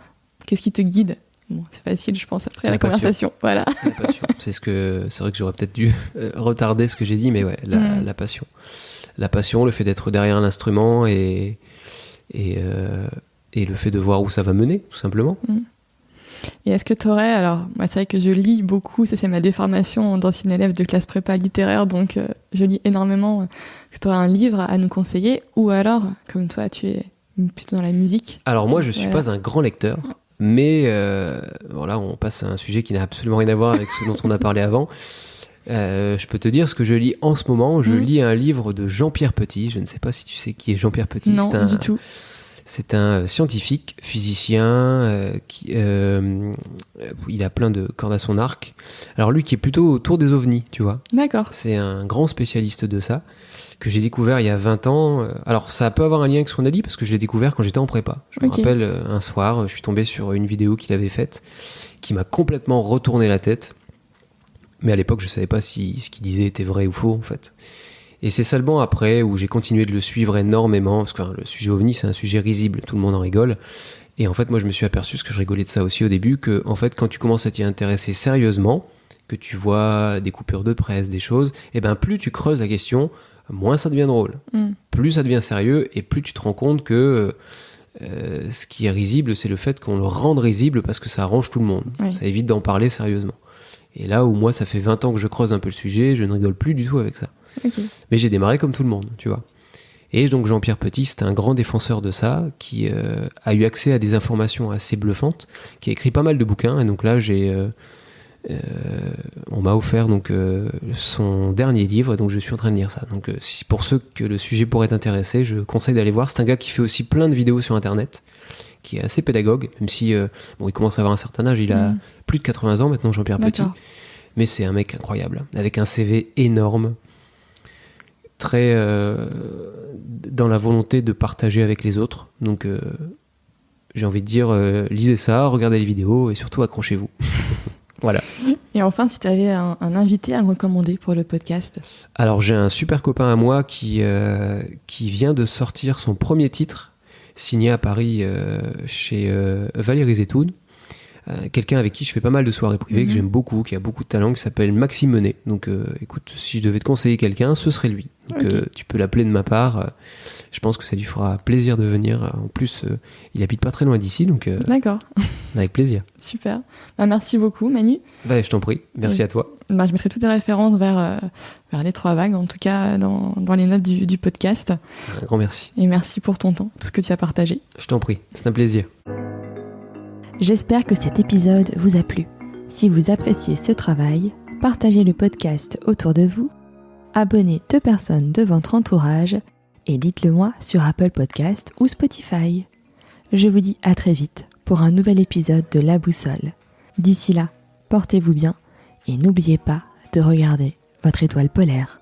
Qu'est-ce qui te guide? Bon, c'est facile, je pense, après la passion. conversation. Voilà. La passion. C'est vrai que j'aurais peut-être dû retarder ce que j'ai dit, mais ouais, la passion. La passion, le fait d'être derrière l'instrument et le fait de voir où ça va mener, tout simplement. Et est-ce que tu aurais, alors moi c'est vrai que je lis beaucoup, ça c'est ma déformation d'ancienne élève de classe prépa littéraire, donc je lis énormément. Est-ce que tu aurais un livre à nous conseiller, ou alors, comme toi tu es plutôt dans la musique? Alors moi je suis pas un grand lecteur, mais voilà, on passe à un sujet qui n'a absolument rien à voir avec ce dont on a parlé avant. Je peux te dire ce que je lis en ce moment. Je lis un livre de Jean-Pierre Petit. Je ne sais pas si tu sais qui est Jean-Pierre Petit. Non, du tout. C'est un scientifique, physicien, il a plein de cordes à son arc. Alors lui qui est plutôt autour des ovnis, tu vois. D'accord. C'est un grand spécialiste de ça, que j'ai découvert il y a 20 ans. Alors ça peut avoir un lien avec ce qu'on a dit, parce que je l'ai découvert quand j'étais en prépa. Je me rappelle, un soir, je suis tombé sur une vidéo qu'il avait faite, qui m'a complètement retourné la tête. Mais à l'époque, je savais pas si ce qu'il disait était vrai ou faux, en fait. Et c'est seulement après où j'ai continué de le suivre énormément, parce que le sujet ovni, c'est un sujet risible, tout le monde en rigole. Et en fait, moi, je me suis aperçu, parce que je rigolais de ça aussi au début, que en fait, quand tu commences à t'y intéresser sérieusement, que tu vois des coupures de presse, des choses, et ben plus tu creuses la question, moins ça devient drôle. Plus ça devient sérieux, et plus tu te rends compte que ce qui est risible, c'est le fait qu'on le rende risible parce que ça arrange tout le monde. Oui. Ça évite d'en parler sérieusement. Et là où moi, ça fait 20 ans que je creuse un peu le sujet, je ne rigole plus du tout avec ça. Okay. Mais j'ai démarré comme tout le monde, tu vois. Et donc Jean-Pierre Petit, c'est un grand défenseur de ça, qui a eu accès à des informations assez bluffantes, qui a écrit pas mal de bouquins. Et donc là, on m'a offert donc son dernier livre, et donc je suis en train de lire ça. Donc pour ceux que le sujet pourrait intéresser, je conseille d'aller voir. C'est un gars qui fait aussi plein de vidéos sur Internet, qui est assez pédagogue, même si il commence à avoir un certain âge, il a plus de 80 ans maintenant, Jean-Pierre Petit. Mais c'est un mec incroyable, avec un CV énorme, très dans la volonté de partager avec les autres. Donc j'ai envie de dire, lisez ça, regardez les vidéos et surtout accrochez-vous. Voilà. Et enfin, si tu avais un invité à me recommander pour le podcast? Alors j'ai un super copain à moi qui vient de sortir son premier titre, signé à Paris chez Valérie Zetoun. Quelqu'un avec qui je fais pas mal de soirées privées, que j'aime beaucoup, qui a beaucoup de talent, qui s'appelle Maxime Menet. Donc écoute, si je devais te conseiller quelqu'un, ce serait lui. Donc tu peux l'appeler de ma part. Je pense que ça lui fera plaisir de venir. En plus, il habite pas très loin d'ici, donc d'accord. Avec plaisir. Super. Merci beaucoup, Manu. Je t'en prie. Merci à toi. Je mettrai toutes les références vers les 3 vagues, en tout cas dans les notes du podcast. Un grand merci. Et merci pour ton temps, tout ce que tu as partagé. Je t'en prie. C'est un plaisir. J'espère que cet épisode vous a plu. Si vous appréciez ce travail, partagez le podcast autour de vous, abonnez 2 personnes de votre entourage et dites-le moi sur Apple Podcast ou Spotify. Je vous dis à très vite pour un nouvel épisode de La Boussole. D'ici là, portez-vous bien et n'oubliez pas de regarder votre étoile polaire.